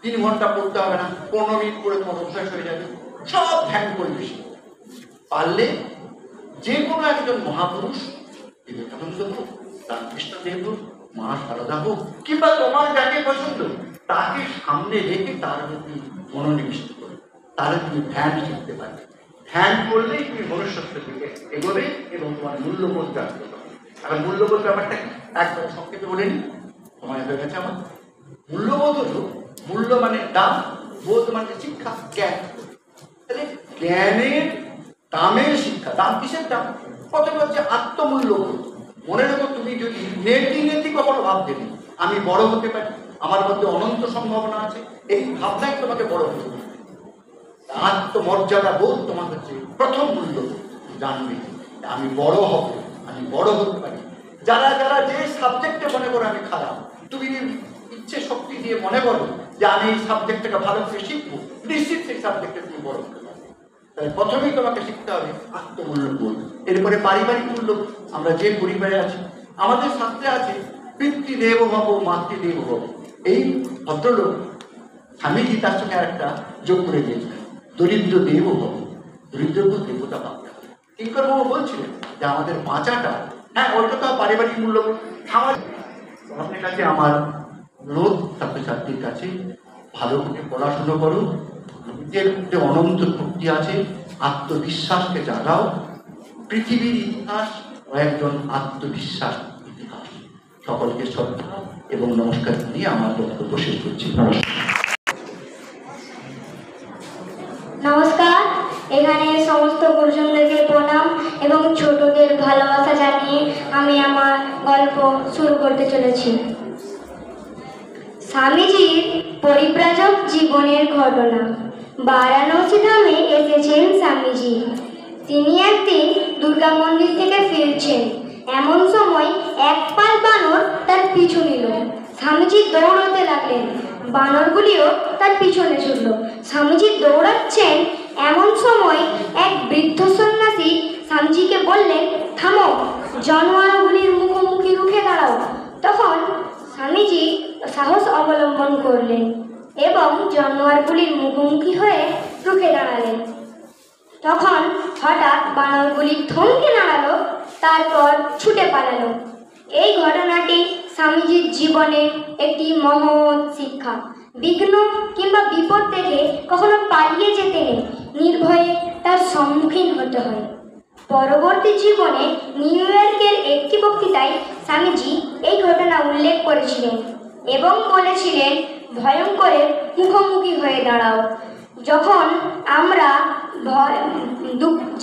3 ঘন্টা পড়তে হবে না, 15 মিনিট পড়ে তোমার অভ্যাস হয়ে যাবে। সব ধ্যান পরিবেশ পারলে যে কোনো একজন মহাপুরুষ, বিবেকানন্দ হোক, রামকৃষ্ণদেব হোক, মা সারদা হোক, কিংবা তোমার যাকে পছন্দ তাকে সামনে রেখে তার প্রতি মনোনিবিষ্ট করো, তাহলে তুমি ধ্যান শিখতে পারবে। ধ্যান করলেই তুমি মনুষ্যত্বের দিকে এগোবে এবং তোমার মূল্যবোধ জানতে পারবে। এখন মূল্যবোধ ব্যাপারটা একদম সংক্ষেপে বলে নি, সময় হয়ে গেছে আমার। মূল্যবোধ হলো, মূল্য মানে দাম, বোধ মানে শিক্ষা, জ্ঞান। তাহলে জ্ঞানের দামের শিক্ষা। দাম কিসের দাম? প্রথমে হচ্ছে আত্মমূল্যবোধ। মনে রেখো, তুমি যদি নেতি কখনো ভাবতে নেই আমি বড় হতে পারি, আমার মধ্যে অনন্ত সম্ভাবনা আছে, এই ভাবনাই তোমাকে বড় হতে পারে। আত্মমর্যাদা বোধ তোমার হচ্ছে প্রথম মূল্যবোধ। জানবে আমি বড় হব, আমি বড় হতে পারি। যারা যারা যে সাবজেক্টে মনে করো আমি খারাপ, তুমি ইচ্ছে শক্তি দিয়ে মনে করো যে আমি এই সাবজেক্টটাকে ভালো করে শিখবো, নিশ্চিত সেই সাবজেক্টে তুমি বড় হতে পারবে। তাহলে প্রথমেই তোমাকে শিখতে হবে আত্মমূল্যবোধ। এরপরে পারিবারিক মূল্যবোধ। আমরা যে পরিবারে আছি, আমাদের শাস্ত্রে আছে পিতৃদেব ভব, মাতৃদেব ভব। এই ভদ্রলোক স্বামীজি তার সঙ্গে আরেকটা যোগ করে দিয়েছিলেন, দরিদ্র দেব ভব, দরিদ্রকে দেবতা ভাবতে হবে। কিঙ্কর বাবু বলছিলেন যে আমাদের বাঁচাটা, হ্যাঁ ওইটা তো পারিবারিক মূল্যবোধ। আমার আপনার কাছে আমার অনুরোধ, ছাত্রছাত্রীর কাছে ভালো করে পড়াশুনো করো, নিজের মধ্যে অনন্ত শক্তি আছে, আত্মবিশ্বাসকে জাগাও। পৃথিবীর ইতিহাস একজন আত্মবিশ্বাস ইতিহাস। সকলকে শ্রদ্ধা এবং নমস্কার দিয়ে আমার বক্তব্য শেষ করছি। নমস্কার। এখানে সমস্ত গুরুজনদেরকে প্রণাম এবং ছোটদের ভালোবাসা জানিয়ে আমি আমার গল্প শুরু করতে চলেছি। স্বামীজির পরিব্রাজক জীবনের ঘটনা। বারাণসী ধামে এসেছেন স্বামীজি। তিনি একদিন দুর্গা মন্দির থেকে ফিরছেন। এমন সময় এক পাল বানর তার পিছু নিল। স্বামীজি দৌড়াতে লাগলেন, বানরগুলিও তার পিছনে ছুটল। স্বামীজি দৌড়াচ্ছেন, এমন সময় এক বৃদ্ধ সন্ন্যাসী স্বামীজিকে বললেন, থামো, জানোয়ারগুলির মুখোমুখি রুখে দাঁড়াও। তখন স্বামীজি সাহস অবলম্বন করলেন এবং জানোয়ারগুলির মুখোমুখি হয়ে রুখে দাঁড়ালেন। তখন হঠাৎ বানরগুলি থমকে দাঁড়ালো, তারপর ছুটে পালালো। এই ঘটনাটি স্বামীজির জীবনের একটি মহৎ শিক্ষা। বিঘ্ন কিংবা বিপদ থেকে কখনো পালিয়ে যেতে নেই, নির্ভয়ে তার সম্মুখীন হতে হয়। পরবর্তী জীবনে নিউ ইয়র্কের একটি বক্তৃতায় স্বামীজি এই ঘটনা উল্লেখ করেছিলেন এবং বলেছিলেন, ভয়ঙ্করের মুখোমুখি হয়ে দাঁড়াও। যখন আমরা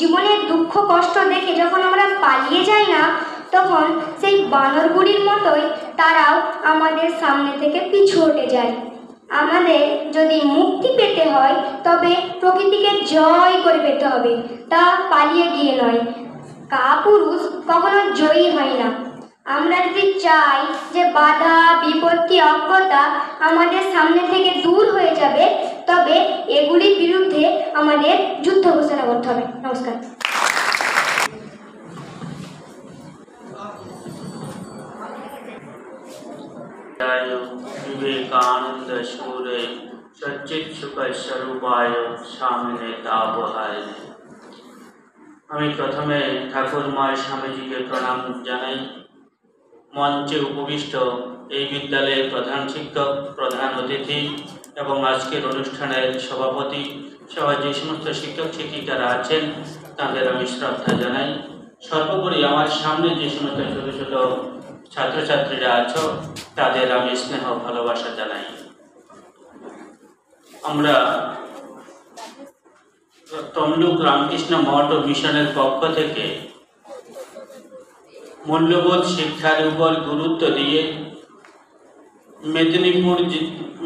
জীবনের দুঃখ কষ্ট দেখে যখন আমরা পালিয়ে যাই না, তখন সেই বানরগুলির মতোই তারাও আমাদের সামনে থেকে পিছু হটে যায়। আমাদের যদি মুক্তি পেতে হয় তবে প্রকৃতিকে জয় করে পেতে হবে, তা পালিয়ে গিয়ে নয়। কাপুরুষ কখনো জয়ী হয় না। আমরা যদি চাই যে বাধা বিপত্তি অজ্ঞতা আমাদের সামনে থেকে দূর হয়ে যাবে, তবে এগুলির বিরুদ্ধে আমাদের যুদ্ধ ঘোষণা করতে হবে। নমস্কার। विवेकानंद सूर्य सच्चित सुख स्वरूपाय सामने तापहाय। আমি প্রথমে ঠাকুরমার স্বামীজিকে প্রণাম জানাই। মঞ্চে উপবিষ্ট এই বিদ্যালয়ের প্রধান শিক্ষক, প্রধান অতিথি এবং আজকের অনুষ্ঠানের সভাপতি সহ যে সমস্ত শিক্ষক শিক্ষিকারা আছেন তাদের আমি শ্রদ্ধা জানাই। সর্বোপরি আমার সামনে যে সমস্ত ছোট ছোট ছাত্রছাত্রীরা আছো তাদের আমি স্নেহ ভালোবাসা জানাই। আমরা তমলুক রামকৃষ্ণ মঠ ও মিশনের পক্ষ থেকে মূল্যবোধ শিক্ষার উপর গুরুত্ব দিয়ে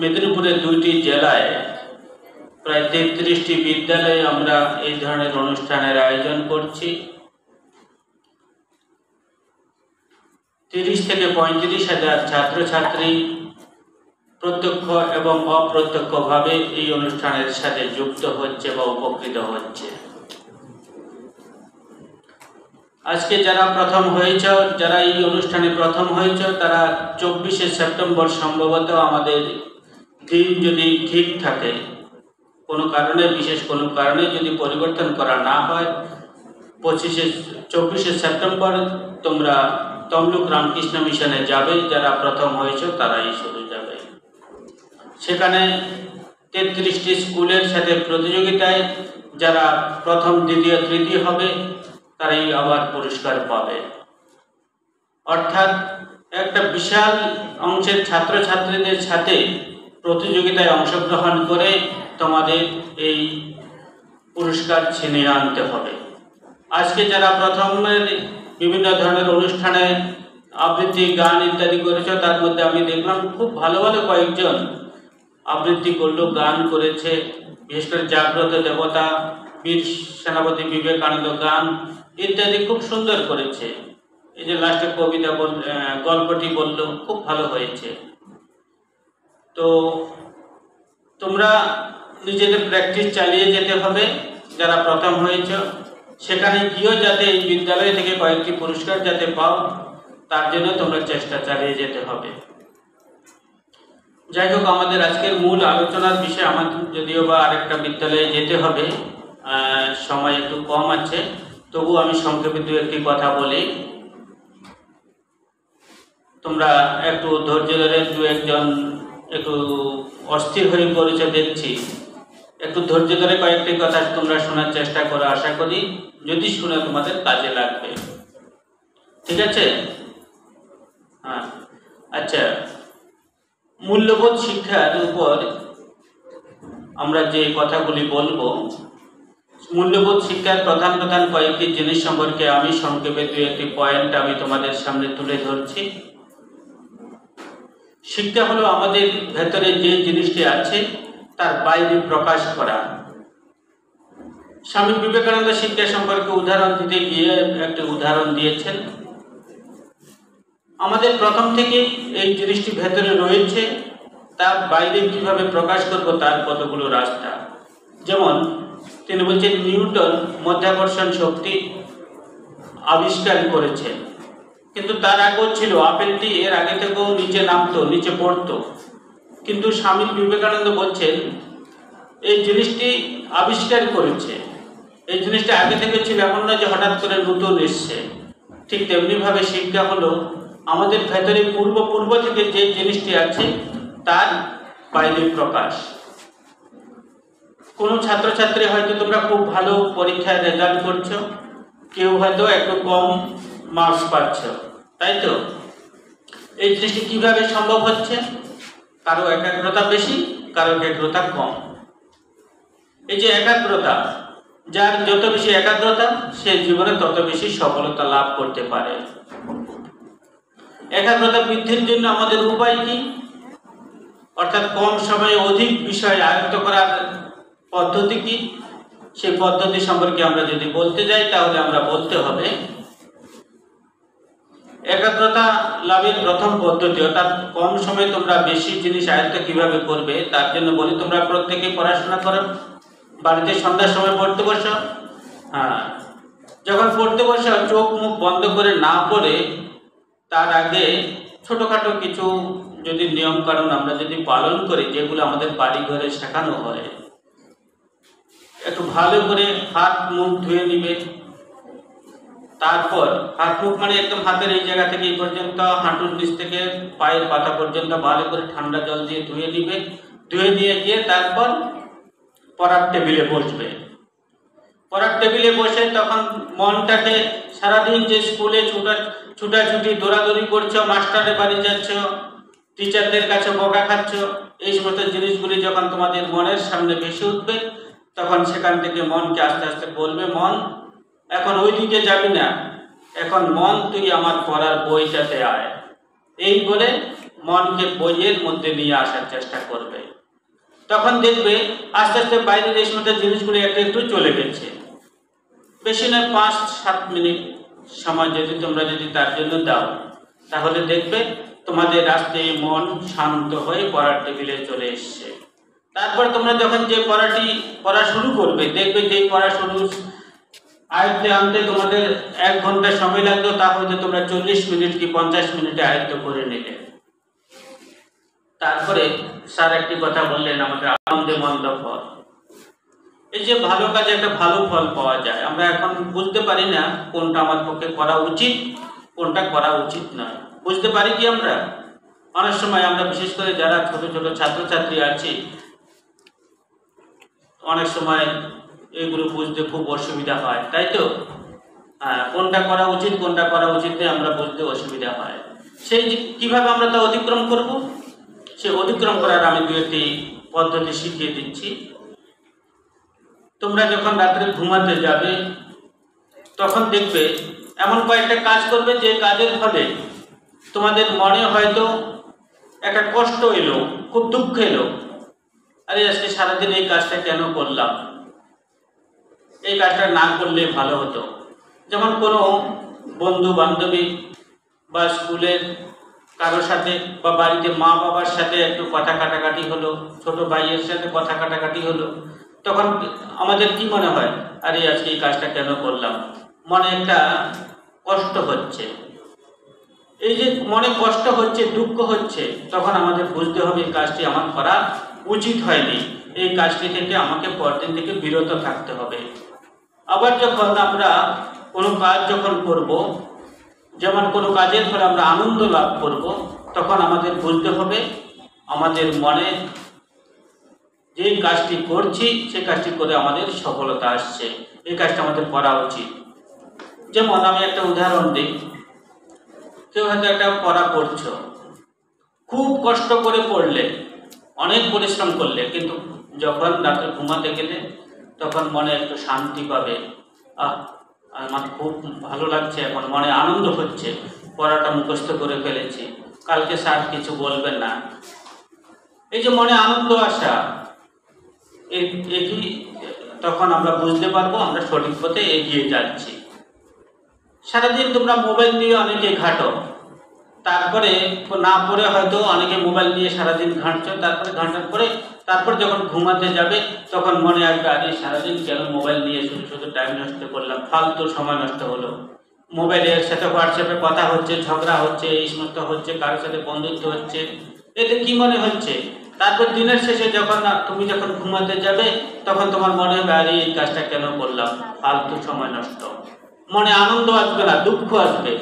মেদিনীপুরের 2টি জেলায় প্রায় 33টি বিদ্যালয়ে আমরা এই ধরনের অনুষ্ঠানের আয়োজন করছি। 30 থেকে 35 হাজার ছাত্রছাত্রী প্রত্যক্ষ এবং অপ্রত্যক্ষভাবে এই অনুষ্ঠানের সাথে যুক্ত হচ্ছে বা উপকৃত হচ্ছে। আজকে যারা প্রথম হয়েছে, যারা এই অনুষ্ঠানে প্রথম হয়েছে, তারা 24শে সেপ্টেম্বর সম্ভবত আমাদের দিন যদি ঠিক থাকে, কোনো কারণে বিশেষ কোনো কারণে যদি পরিবর্তন করা না হয়, 24শে সেপ্টেম্বর তোমরা তমলুক রামকৃষ্ণ মিশনে যাবে। যারা প্রথম হয়েছে তারাই শুধু যাবে। সেখানে 33টি স্কুলের সাথে প্রতিযোগিতায় যারা প্রথম দ্বিতীয় তৃতীয় হবে তারাই আবার পুরস্কার পাবে। অর্থাৎ একটা বিশাল অংশের ছাত্রছাত্রীদের সাথে প্রতিযোগিতায় অংশগ্রহণ করে তোমাদের এই পুরস্কার ছিনিয়ে আনতে হবে। আজকে যারা প্রথমের বিভিন্ন ধরনের অনুষ্ঠানে আবৃত্তি গান ইত্যাদি করেছে, তার মধ্যে আমি দেখলাম খুব ভালো ভালো কয়েকজন আবৃত্তি করলো, গান করেছে। বিশেষ করে জাগ্রত দেবতা, বীর সেনাপতি বিবেকানন্দ গান ইত্যাদি খুব সুন্দর করেছে। এই যে লাস্টে কবিতা গল্পটি বললো, খুব ভালো হয়েছে। তো তোমরা নিজেদের প্র্যাকটিস চালিয়ে যেতে হবে। যারা প্রথম হয়েছ সেখানে গিয়েও যাতে এই বিদ্যালয় থেকে কয়েকটি পুরস্কার যাতে পাও, তার জন্য তোমরা চেষ্টা চালিয়ে যেতে হবে। যাই হোক, আমাদের আজকের মূল আলোচনার বিষয়, আমাদের যদিও বা আরেকটা বিদ্যালয়ে যেতে হবে, সময় একটু কম আছে, তবু আমি সংক্ষেপে 2-1টি কথা বলি। তোমরা একটু ধৈর্য ধরে, 2-1জন একটু অস্থির হয়ে পড়েছে দেখছি, একটু ধৈর্য ধরে কয়েকটি কথা তোমরা শোনার চেষ্টা করো। আশা করি যদি শুনে তোমাদের কাজে লাগবে। ঠিক আছে? হ্যাঁ, আচ্ছা। মূল্যবোধ শিক্ষার উপর আমরা যে কথাগুলি বলবো, মূল্যবোধ শিক্ষার প্রধান প্রধান কয়েকটি জিনিস সম্পর্কে আমি সংক্ষেপে 2-1টি পয়েন্ট আমি তোমাদের সামনে তুলে ধরছি। শিক্ষা হলো আমাদের ভেতরে যে জিনিসটি আছে তার বাইরে প্রকাশ করা। স্বামী বিবেকানন্দ শিক্ষা সম্পর্কে উদাহরণ দিতে গিয়ে একটি উদাহরণ দিয়েছেন। আমাদের প্রথম থেকে এই জিনিসটি ভেতরে রয়েছে, তার বাইরে কিভাবে প্রকাশ করব তার কতগুলো রাস্তা। যেমন তিনি বলছেন, নিউটন মাধ্যাকর্ষণ শক্তি আবিষ্কার করেছেন, কিন্তু তার আগেও ছিল। আপেলটি এর আগে থেকেও নিচে নামতো, নিচে পড়তো, কিন্তু স্বামী বিবেকানন্দ বলছেন এই জিনিসটি আবিষ্কার করেছে, এই জিনিসটা আগে থেকে ছিল, এমন না যে হঠাৎ করে নতুন এসছে। ঠিক তেমনিভাবে শিক্ষা হলো আমাদের ভেতরে পূর্ব থেকে যে জিনিসটি আছে তার বাইরে প্রকাশ। কোনো ছাত্রছাত্রী হয়তো তোমরা খুব ভালো পরীক্ষায় রেজাল্ট করছো, কেউ হয়তো একটু কম মার্কস পাচ্ছ, তাই তো? এই জিনিসটি কিভাবে সম্ভব হচ্ছে? কারো একাগ্রতা বেশি, কারো একাগ্রতা কম। এই যে একাগ্রতা, যার যত বেশি একাগ্রতা সে জীবনে তত বেশি সফলতা লাভ করতে পারে। একাগ্রতা বৃদ্ধির জন্য আমাদের উপায় কি? অর্থাৎ কম সময়ে অধিক বিষয় আয়ত্ত করার পদ্ধতি কি? সেই পদ্ধতি সম্পর্কে আমরা যদি বলতে যাই তাহলে আমরা বলতে হবে একাগ্রতা লাভের প্রথম পদ্ধতি, অর্থাৎ কম সময়ে তোমরা বেশি জিনিস আয়ত্ত কিভাবে করবে তার জন্য বলি, তোমরা প্রত্যেকে পড়াশোনা করো, বাড়িতে সন্ধ্যার সময় পড়তে বসো। হ্যাঁ, যখন পড়তে বসো চোখ মুখ বন্ধ করে না পড়ে তার আগে ছোটখাটো কিছু যদি নিয়ম কানুন আমরা যদি পালন করি, যেগুলো আমাদের বাড়ি ঘরে শেখানো হয়, একটু ভালো করে হাত মুখ ধুয়ে নিবে। তারপর হাত মুখ মানে একদম হাতের এই জায়গা থেকে এই পর্যন্ত, হাঁটুর নিচ থেকে পায়ের পাতা পর্যন্ত ভালো করে ঠান্ডা জল দিয়ে ধুয়ে নিবে। ধুয়ে নিয়ে গিয়ে তারপর পড়ার টেবিলে বসবে। পড়ার টেবিলে বসে তখন মনটাকে সারাদিন যে স্কুলে ছুটাছুটি দৌড়াদৌড়ি করছো, মাস্টারের বাড়ি যাচ্ছ, টিচারদের কাছে বকা খাচ্ছ, এই সমস্ত জিনিসগুলি যখন তোমাদের মনের সামনে ভেসে উঠবে তখন সেখান থেকে মনকে আস্তে আস্তে বলবে, মন এখন ওই দিকে যাবি না, এখন মন তুই আমার পড়ার বইটাতে আয়। এই বলে মনকে বইয়ের মধ্যে নিয়ে আসার চেষ্টা করবে। তখন দেখবে আস্তে আস্তে বাইরের এই সমস্ত জিনিসগুলো একটু একটু চলে গেছে। বেশি নয় 5-7 মিনিট সময় যদি তোমরা তার জন্য দাও তাহলে দেখবে তোমাদের আস্তে মন শান্ত হয়ে পড়ার টেবিলে চলে এসছে। তারপর তোমরা যখন যে পড়া শুরু করবে দেখবে যে পড়া শুরু আয়ত্তে আনতে তোমাদের 1 ঘন্টা সময় লাগলো, তা হয়তো তোমরা 40 মিনিট কি 50 মিনিটে আয়ত্ত করে নিলে। তারপরে স্যার একটি কথা বললেন, আমাদের আনন্দে মন্দ ফল। এই যে ভালো কাজে একটা ভালো ফল পাওয়া যায়, আমরা এখন বুঝতে পারি না কোনটা আমার পক্ষে করা উচিত, কোনটা করা উচিত নয়। বুঝতে পারি কি আমরা? অনেক সময় আমরা বিশেষ করে যারা ছোট ছোট ছাত্রছাত্রী আছি, অনেক সময় এগুলো বুঝতে খুব অসুবিধা হয়, তাই তো? কোনটা করা উচিত কোনটা করা উচিত নয় আমরা বুঝতে অসুবিধা হয়। সেই কিভাবে আমরা তা অতিক্রম করব, সে অতিক্রম করার আমি 2টি পদ্ধতি শিখিয়ে দিচ্ছি। তোমরা যখন রাত্রে ঘুমাতে যাবে তখন দেখবে এমন কয়েকটা কাজ করবে যে কাজের ফলে তোমাদের মনে হয়তো একটা কষ্ট এলো, খুব দুঃখ এলো, আরে আজকে সারাদিন এই কাজটা কেন করলাম, এই কাজটা না করলে ভালো হতো। যেমন কোনো বন্ধু বান্ধবী বা স্কুলের কারোর সাথে বা বাড়িতে মা বাবার সাথে একটু কথা কাটাকাটি হলো, ছোট ভাইয়ের সাথে কথা কাটাকাটি হলো, তখন আমাদের কি মনে হয়, আরে আজকে এই কাজটা কেন করলাম, মনে একটা কষ্ট হচ্ছে। এই যে মনে কষ্ট হচ্ছে, দুঃখ হচ্ছে, তখন আমাদের বুঝতে হবে এই কাজটি আমার করা উচিত হয়নি, এই কাজটি থেকে আমাকে পরদিন থেকে বিরত থাকতে হবে। আবার যখন আমরা কোনো কাজ যখন করব, যেমন কোনো কাজের ফলে আমরা আনন্দ লাভ করব, তখন আমাদের বুঝতে হবে আমাদের মনে যে কাজটি করছি সেই কাজটি করে আমাদের সফলতা আসছে, এই কাজটা আমাদের করা উচিত। যেমন আমি একটা উদাহরণ দিই, কেউ হয়তো একটা পড়া পড়ছো, খুব কষ্ট করে পড়লে, অনেক পরিশ্রম করলে, কিন্তু যখন রাতে ঘুমাতে গেলে তখন মনে একটু শান্তি পাবে, আমার খুব ভালো লাগছে, এখন মনে আনন্দ হচ্ছে, পড়াটা মুখস্থ করে ফেলেছি, কালকে স্যার কিছু বলবেন না। এই যে মনে আনন্দ আসা, এটি তখন আমরা বুঝতে পারবো আমরা সঠিক পথে এগিয়ে যাচ্ছি। সারাদিন তোমরা মোবাইল নিয়ে অনেকে ঘাঁটো, তারপরে না পড়ে হয়তো অনেকে মোবাইল নিয়ে সারাদিন ঘাঁটছো, তারপরে ঘাঁটার পরে তারপর যখন ঘুমাতে যাবে তখন মনে আসবে, আরে সারাদিন কেন মোবাইল নিয়ে শুধু শুধু টাইম নষ্ট করলাম, ফালতু সময় নষ্ট হলো। মোবাইলের সাথে হোয়াটসঅ্যাপে কথা হচ্ছে, ঝগড়া হচ্ছে, এই সমস্ত হচ্ছে, কারোর সাথে বন্ধুত্ব হচ্ছে, এতে কি মনে হচ্ছে? তারপর দিনের শেষে যখন তুমি যখন ঘুমাতে যাবে তখন তোমার মনে হবে, আরে এই কাজটা কেন করলাম, ফালতু সময় নষ্ট। মনে আনন্দ আসবে না, দুঃখ আসবে।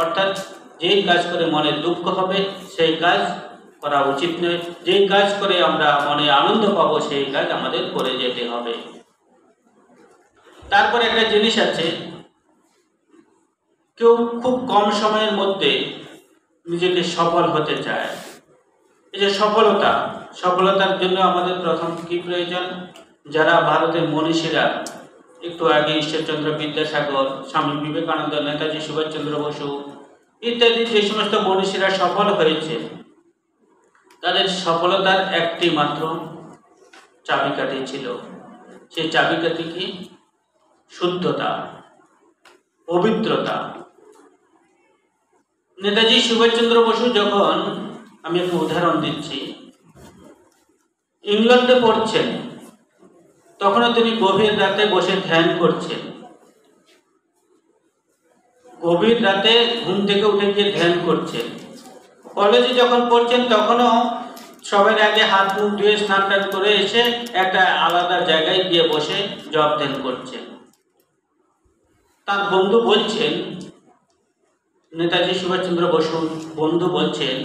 অর্থাৎ যেই কাজ করে মনে দুঃখ হবে সেই কাজ করা উচিত নয়, যেই কাজ করে আমরা মনে আনন্দ পাবো সেই কাজ আমাদের করে যেতে হবে। তারপরে একটা জিনিস আছে, কেউ খুব কম সময়ের মধ্যে নিজেকে সফল হতে চায়। এই যে সফলতার জন্য আমাদের প্রথম কি প্রয়োজন? যারা ভারতের মনীষীরা, একটু আগে ঈশ্বরচন্দ্র বিদ্যাসাগর, স্বামী বিবেকানন্দ, নেতাজি সুভাষচন্দ্র বসু ইত্যাদি যে সমস্ত মনীষীরা সফল হয়েছে, তাদের সফলতার একটি মাত্র চাবিকাঠি ছিল। সেই চাবিকাঠি কি? শুদ্ধতা, পবিত্রতা। নেতাজি সুভাষচন্দ্র বসু যখন, আমি একটু উদাহরণ দিচ্ছি, ইংল্যান্ডে পড়ছেন, তখনও তিনি গভীর রাতে বসে ধ্যান করছেন। গভীর রাতে ঘুম থেকে উঠে গিয়ে ধ্যান করছেন। কলেজে যখন পড়ছেন তখনও সবার আগে হাত মুখ ধুয়ে স্নান টান করে এসে একটা আলাদা জায়গায় গিয়ে বসে জপ ধ্যান করছেন। তার বন্ধু বলছেন, নেতাজি সুভাষচন্দ্র বসুর বন্ধু বলছেন,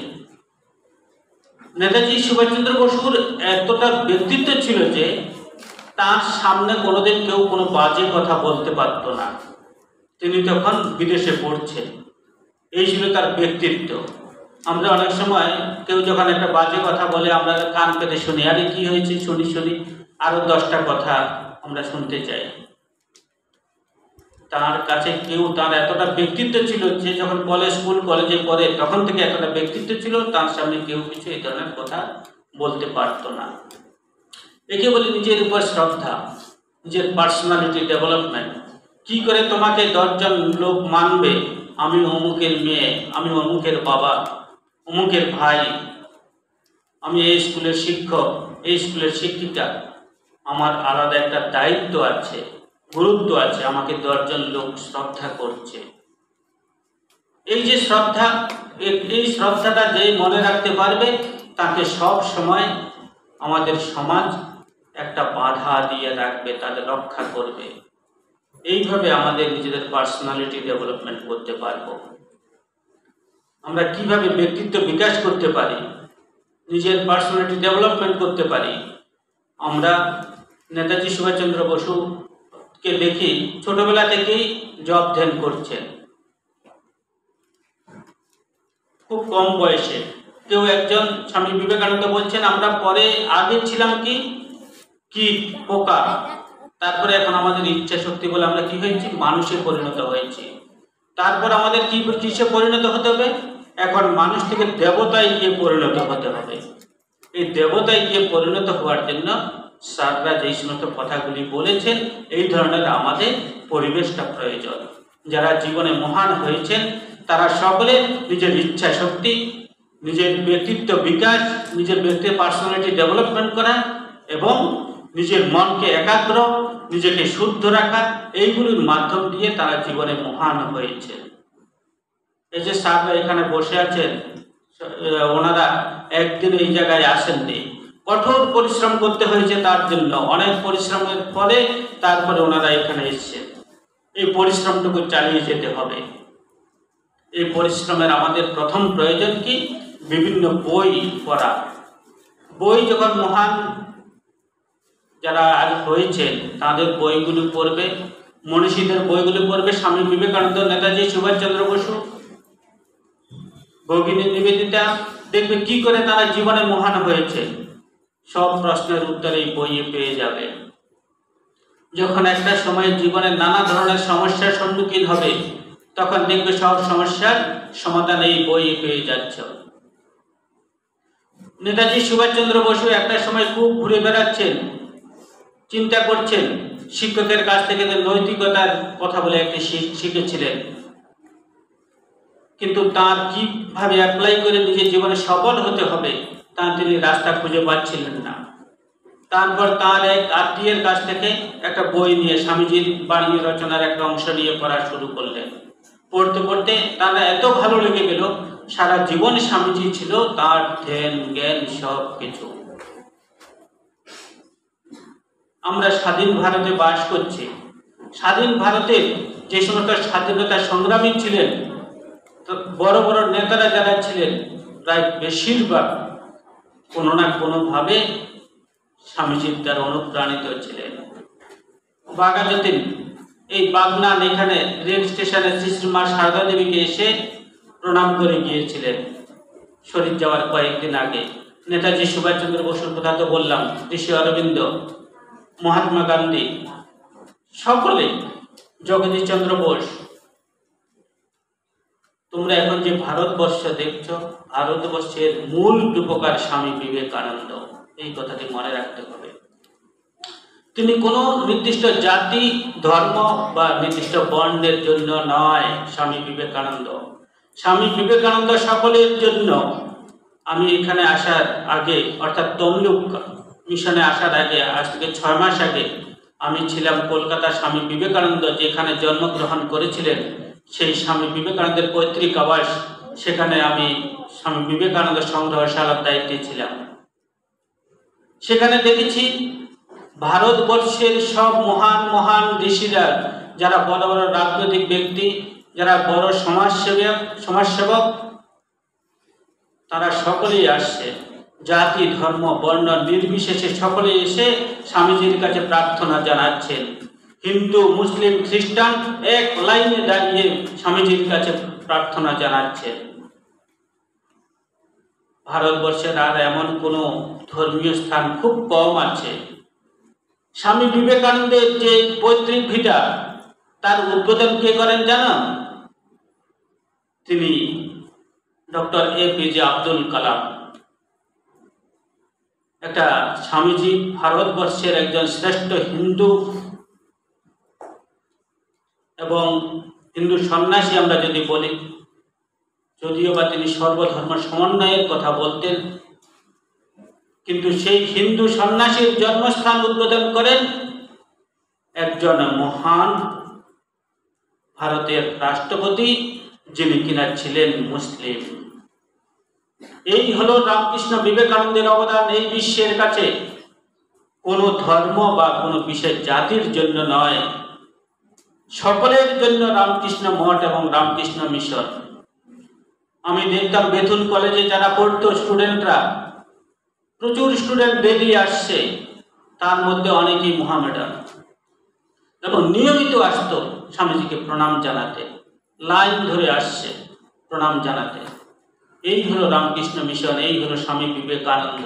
নেতাজি সুভাষচন্দ্র বসুর এতটা ব্যক্তিত্ব ছিল যে তার সামনে কোনোদিন কেউ কোনো বাজে কথা বলতে পারত না। তিনি তখন বিদেশে পড়ছেন, এই ছিল তার ব্যক্তিত্ব। আমরা অনেক সময় কেউ যখন একটা বাজে কথা বলে আমরা কান পেতে শুনি, আরে কি হয়েছে, শুনি আরো 10টা কথা আমরা শুনতে চাই। তার কাছে তার এতটা ব্যক্তিত্ব ছিল যে যখন স্কুল কলেজে পড়ে তখন থেকে এতটা ব্যক্তিত্ব ছিল, তার সামনে কেউ কিছু এই ধরনের কথা বলতে পারতো না। একে বলে নিজের উপর শ্রদ্ধা, নিজের পার্সোনালিটি ডেভেলপমেন্ট। কি করে তোমাকে 10 জন লোক মানবে? আমি অমুকের মেয়ে, আমি অমুকের বাবা, অমুকের ভাই, আমি এই স্কুলের শিক্ষক, এই স্কুলের শিক্ষিকা, আমার আলাদা একটা দায়িত্ব আছে, গুরুত্ব আছে, আমাকে 10 জন লোক শ্রদ্ধা করছে। এই যে শ্রদ্ধা, এই শ্রদ্ধাটা যে মনে রাখতে পারবে তাকে সব সময় আমাদের সমাজ একটা বাধা দিয়ে রাখবে, তাদের রক্ষা করবে। এইভাবে আমাদের নিজেদের পার্সোনালিটি ডেভেলপমেন্ট করতে পারবো। আমরা কিভাবে ব্যক্তিত্ব বিকাশ করতে পারি, নিজের পার্সোনালিটি ডেভেলপমেন্ট করতে পারি? আমরা নেতাজি সুভাষচন্দ্র বসুকে দেখি ছোটবেলা থেকেই জপ ধ্যান করছেন, খুব কম বয়সে। কেউ একজন, স্বামী বিবেকানন্দ বলছেন, আমরা আগে ছিলাম কি পোকা, তারপরে এখন আমাদের ইচ্ছা শক্তি বলে আমরা কি হয়েছি? মানুষে পরিণত হয়েছি। তারপর আমাদের কিসে পরিণত হতে হবে? এখন মানুষ থেকে দেবতায় গিয়ে পরিণত হতে হবে। এই দেবতায় গিয়ে পরিণত হওয়ার জন্য স্যাররা যেই সমস্ত কথাগুলি বলেছেন, এই ধরনের আমাদের পরিবেশটা প্রয়োজন। যারা জীবনে মহান হয়েছেন তারা সকলে নিজের ইচ্ছা শক্তি, নিজের ব্যক্তিত্ব বিকাশ, নিজের ব্যক্তির পার্সোনালিটি ডেভেলপমেন্ট করা এবং নিজের মনকে একাগ্র, নিজেকে শুদ্ধ রাখা, এইগুলির মাধ্যম দিয়ে তারা জীবনে মহান হয়েছে। এই যে স্যাররা এখানে বসে আছেন, ওনারা একদিন এই জায়গায় আসেননি, কঠোর পরিশ্রম করতে হয়েছে তার জন্য। অনেক পরিশ্রমের পরে তারপরে ওনারা এখানে এসেছেন। এই পরিশ্রমটুকু চালিয়ে যেতে হবে। এই পরিশ্রমের আমাদের প্রথম প্রয়োজন কি? বিভিন্ন বই পড়া। বই যখন মহান যারা আজ হয়েছেন তাদের বইগুলো পড়বে, মনীষীদের বইগুলো পড়বে, স্বামী বিবেকানন্দ, নেতাজি সুভাষচন্দ্র বসু, ভগিনী নিবেদিতা, দেখবে কি করে তারা জীবনে মহান হয়েছে। সব প্রশ্নের উত্তর এই বইয়ে পেয়ে যাবে। যখন একটা সময় জীবনে নানা ধরনের সমস্যার সম্মুখীন হবে তখন দেখবে সব সমস্যার সমাধান এই বইয়ে পেয়ে যাচ্ছে। নেতাজি সুভাষচন্দ্র বসু একটা সময় খুব ঘুরে বেড়াচ্ছেন, চিন্তা করছেন, শিক্ষকের কাছ থেকে নৈতিকতার কথা বলে একটি শিখেছিলেন, কিন্তু তার কিভাবে অ্যাপ্লাই করে নিজের জীবনে সফল হতে হবে তা তিনি রাস্তা খুঁজে পাচ্ছিলেন না। তারপর তার এক আত্মীয়ের কাছ থেকে একটা বই নিয়ে স্বামীজির বাণী রচনার একটা অংশ নিয়ে পড়া শুরু করলেন। পড়তে পড়তে তার এত ভালো লেগে গেল, সারা জীবন স্বামীজি ছিল তার ধ্যান জ্ঞান সব কিছু। আমরা স্বাধীন ভারতে বাস করছি। স্বাধীন ভারতের যে সমস্ত স্বাধীনতা সংগ্রামী ছিলেন, বড় বড় নেতারা যারা ছিলেন, প্রায় বেশিরভাগ কোনো না কোনোভাবে স্বামীজির দ্বারা অনুপ্রাণিত ছিলেন। বাঘা যতীন এই বাগনান এখানে রেল স্টেশনে শ্রীশ্রী মা সারদা দেবীকে এসে প্রণাম করে গিয়েছিলেন শরীর যাওয়ার কয়েকদিন আগে। নেতাজি সুভাষচন্দ্র বসুর কথা তো বললাম, ঋষি অরবিন্দ, মহাত্মা গান্ধী, সকলে, জগদীশ চন্দ্র বোস। তোমরা এখন যে ভারতবর্ষ দেখছো, ভারতবর্ষের মূল রূপকার স্বামী বিবেকানন্দ, এই কথাটি মনে রাখতে হবে। তিনি কোনো নির্দিষ্ট জাতি, ধর্ম বা নির্দিষ্ট বর্ণের জন্য নয় স্বামী বিবেকানন্দ। স্বামী বিবেকানন্দ সকলের জন্য। আমি এখানে আসার আগে, অর্থাৎ তমলুক মিশনে আসার আগে, আজ থেকে 6 মাস আগে আমি ছিলাম কলকাতা স্বামী বিবেকানন্দ যেখানে জন্মগ্রহণ করেছিলেন, সেই স্বামী বিবেকানন্দের পৈতৃক আবাস, সেখানে আমি স্বামী বিবেকানন্দ সংগ্রহশালার দায়িত্বে ছিলাম। সেখানে দেখেছি ভারতবর্ষের সব মহান মহান ঋষিরা, যারা বড় বড় রাজনৈতিক ব্যক্তি, যারা বড় সমাজসেবক, তারা সকলেই আসছে, জাতি ধর্ম বর্ণ নির্বিশেষে সকলেই এসে স্বামীজির কাছে প্রার্থনা জানাচ্ছেন। হিন্দু মুসলিম খ্রিস্টান এক লাইনে দাঁড়িয়ে স্বামীজির কাছে প্রার্থনা জানাচ্ছেন। ভারতবর্ষের আর এমন কোনো ধর্মীয় স্থান খুব কম আছে। স্বামী বিবেকানন্দের যে পৈতৃক ভিটা, তার উদ্বোধন কে করেন জানো? তিনি ডক্টর APJ আব্দুল কালাম। একটা স্বামীজি ভারতবর্ষের একজন শ্রেষ্ঠ হিন্দু এবং হিন্দু সন্ন্যাসী আমরা যদি বলি, যদিও বা তিনি সর্বধর্ম সমন্বয়ের কথা বলতেন, কিন্তু সেই হিন্দু সন্ন্যাসীর জন্মস্থান উদ্বোধন করেন একজন মহান ভারতের রাষ্ট্রপতি, যিনি কিনা ছিলেন মুসলিম। এই হলো রামকৃষ্ণ বিবেকানন্দের অবদান এই বিশ্বের কাছে। কোনো ধর্ম বা কোনো বিশেষ জাতির জন্য নয়, সকলের জন্য রামকৃষ্ণ মঠ এবং রামকৃষ্ণ মিশন। আমি দেখতাম বেথুন কলেজে যারা পড়তো স্টুডেন্টরা, প্রচুর স্টুডেন্ট বেরিয়ে আসছে, তার মধ্যে অনেকেই মোহামেডান, এবং নিয়মিত আসতো স্বামীজিকে প্রণাম জানাতে, লাইন ধরে আসছে প্রণাম জানাতে। এই হলো রামকৃষ্ণ মিশন, এই হলো স্বামী বিবেকানন্দ।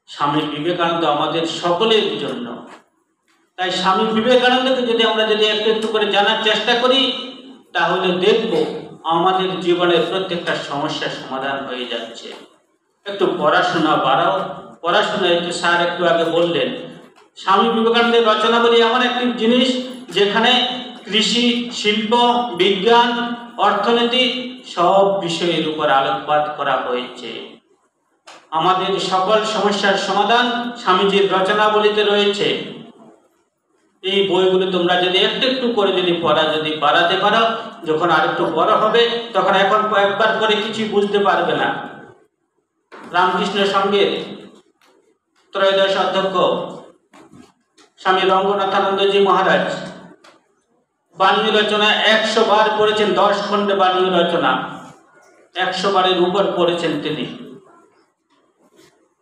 স্বামী বিবেকানন্দ আমাদের সকলের জন্য। তাই স্বামী বিবেকানন্দকে যদি আমরা একটু একটু করে জানার চেষ্টা করি, তাহলে দেখব আমাদের জীবনের প্রত্যেকটা সমস্যার সমাধান হয়ে যাচ্ছে। একটু পড়াশোনা বাড়াও, পড়াশোনা একটু স্যার একটু আগে বললেন, স্বামী বিবেকানন্দের রচনাবলী এমন একটি জিনিস যেখানে কৃষি, শিল্প, বিজ্ঞান, অর্থনীতি সব বিষয়ের উপর আলোকপাত করা হয়েছে। আমাদের সকল সমস্যার সমাধান স্বামীজির রচনাবলীতে রয়েছে। এই বইগুলো তোমরা যদি একটু একটু করে পড়া বাড়াতে পারো, যখন আরেকটু বড় হবে তখন এখন কয়েকবার করে কিছু বুঝতে পারবে না। রামকৃষ্ণ সংঘের ত্রয়োদশ অধ্যক্ষ স্বামী রঙ্গনাথানন্দজি মহারাজ বাণী রচনা 100 বার পড়েছেন, 10 খণ্ডে বাণী রচনা 100 বারের উপর পড়েছেন তিনি।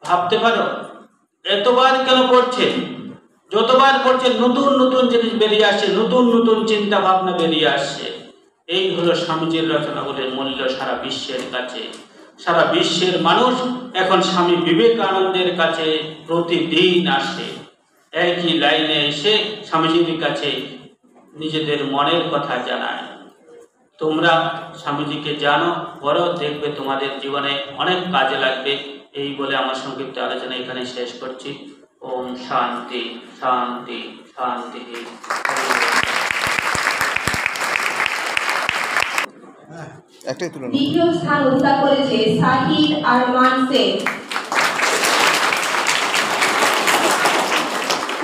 ভাবতে পারো এতবার কেন পড়ছেন? যতবার পড়ছেন নতুন নতুন জিনিস বেরিয়ে আসছে, নতুন নতুন চিন্তা ভাবনা বেরিয়ে আসছে। এই হলো স্বামীজির রচনাগুলির মূল্য সারা বিশ্বের কাছে। সারা বিশ্বের মানুষ এখন স্বামী বিবেকানন্দের কাছে প্রতিদিন আসে, একই লাইনে এসে স্বামীজির কাছে নিজেদের মনের কথা জানায়। তোমরা স্বামীজিকে জানো, বড়, দেখবে তোমাদের জীবনে অনেক কাজে লাগবে। এই বলে আমার সংক্ষিপ্ত আলোচনা এখানে শেষ করছি। ওম শান্তি শান্তি শান্তি। দ্বিতীয় স্থান অধিকার করেছে সাহিদ আরমান শেখ।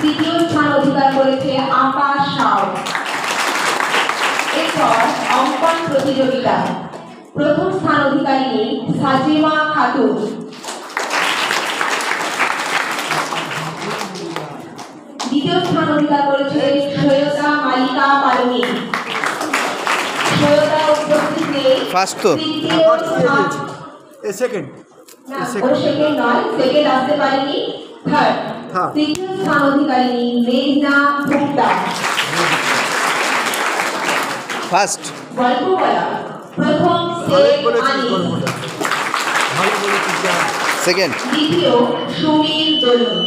তৃতীয় স্থান অধিকার করেছে আকাশ সাউ। এরপর অঙ্কন প্রতিযোগিতা। প্রথম স্থান অধিকারিণী সাজিমা খাতুন। দ্বিতীয় স্থান অধিকার করেছে সৈয়দা মালিকা পারুনি। সৈয়দা উপস্থিত নেই। সেকেন্ড নয়, সেকেন্ড আসতে পারেনি, থার্ড। তৃতীয় স্থান অধিকারিণী মেঘনা ভুট্টা। ফার্স্ট গল্প বলা প্রথম শেখ আনিস, সেকেন্ড দ্বিতীয় সুনীল দলুই।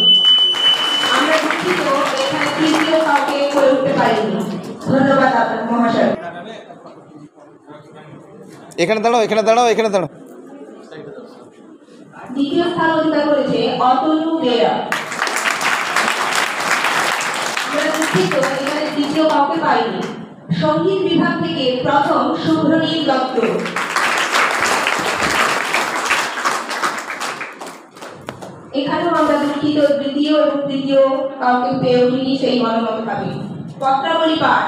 আমরা দুঃখিত এখানে তৃতীয় কাউকে করে উঠতে পারিনি। ধন্যবাদ আপনার মহাশয়। এখানে দাঁড়াও এখানে দাঁড়াও এখানে দাঁড়াও দ্বিতীয় স্থান অধিকার করেছে অতনু বেরা। আমরা দুঃখিত এখানে দ্বিতীয় কাউকে পাইনি। সঙ্গীত বিভাগ থেকে প্রথম শুভ্রনীল দত্ত। এখানেও আমরা দুঃখিত দ্বিতীয় এবং তৃতীয় কাউকে পেয়ে উঠিনি সেই মনোমত ভাবে। পত্রাবলী পাঠ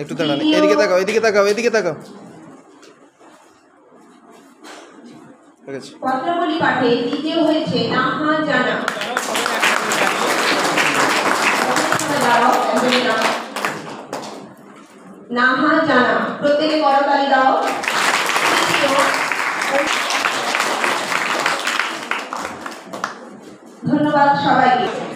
একটু দাঁড়ান এদিকে তাকাও এদিকে তাকাও এদিকে তাকাও ঠিক আছে পত্রাবলী পাঠে দ্বিতীয় হয়েছে নাহা জানা। নাহা জানা প্রত্যেকে করতালি দাও। ধন্যবাদ সবাইকে।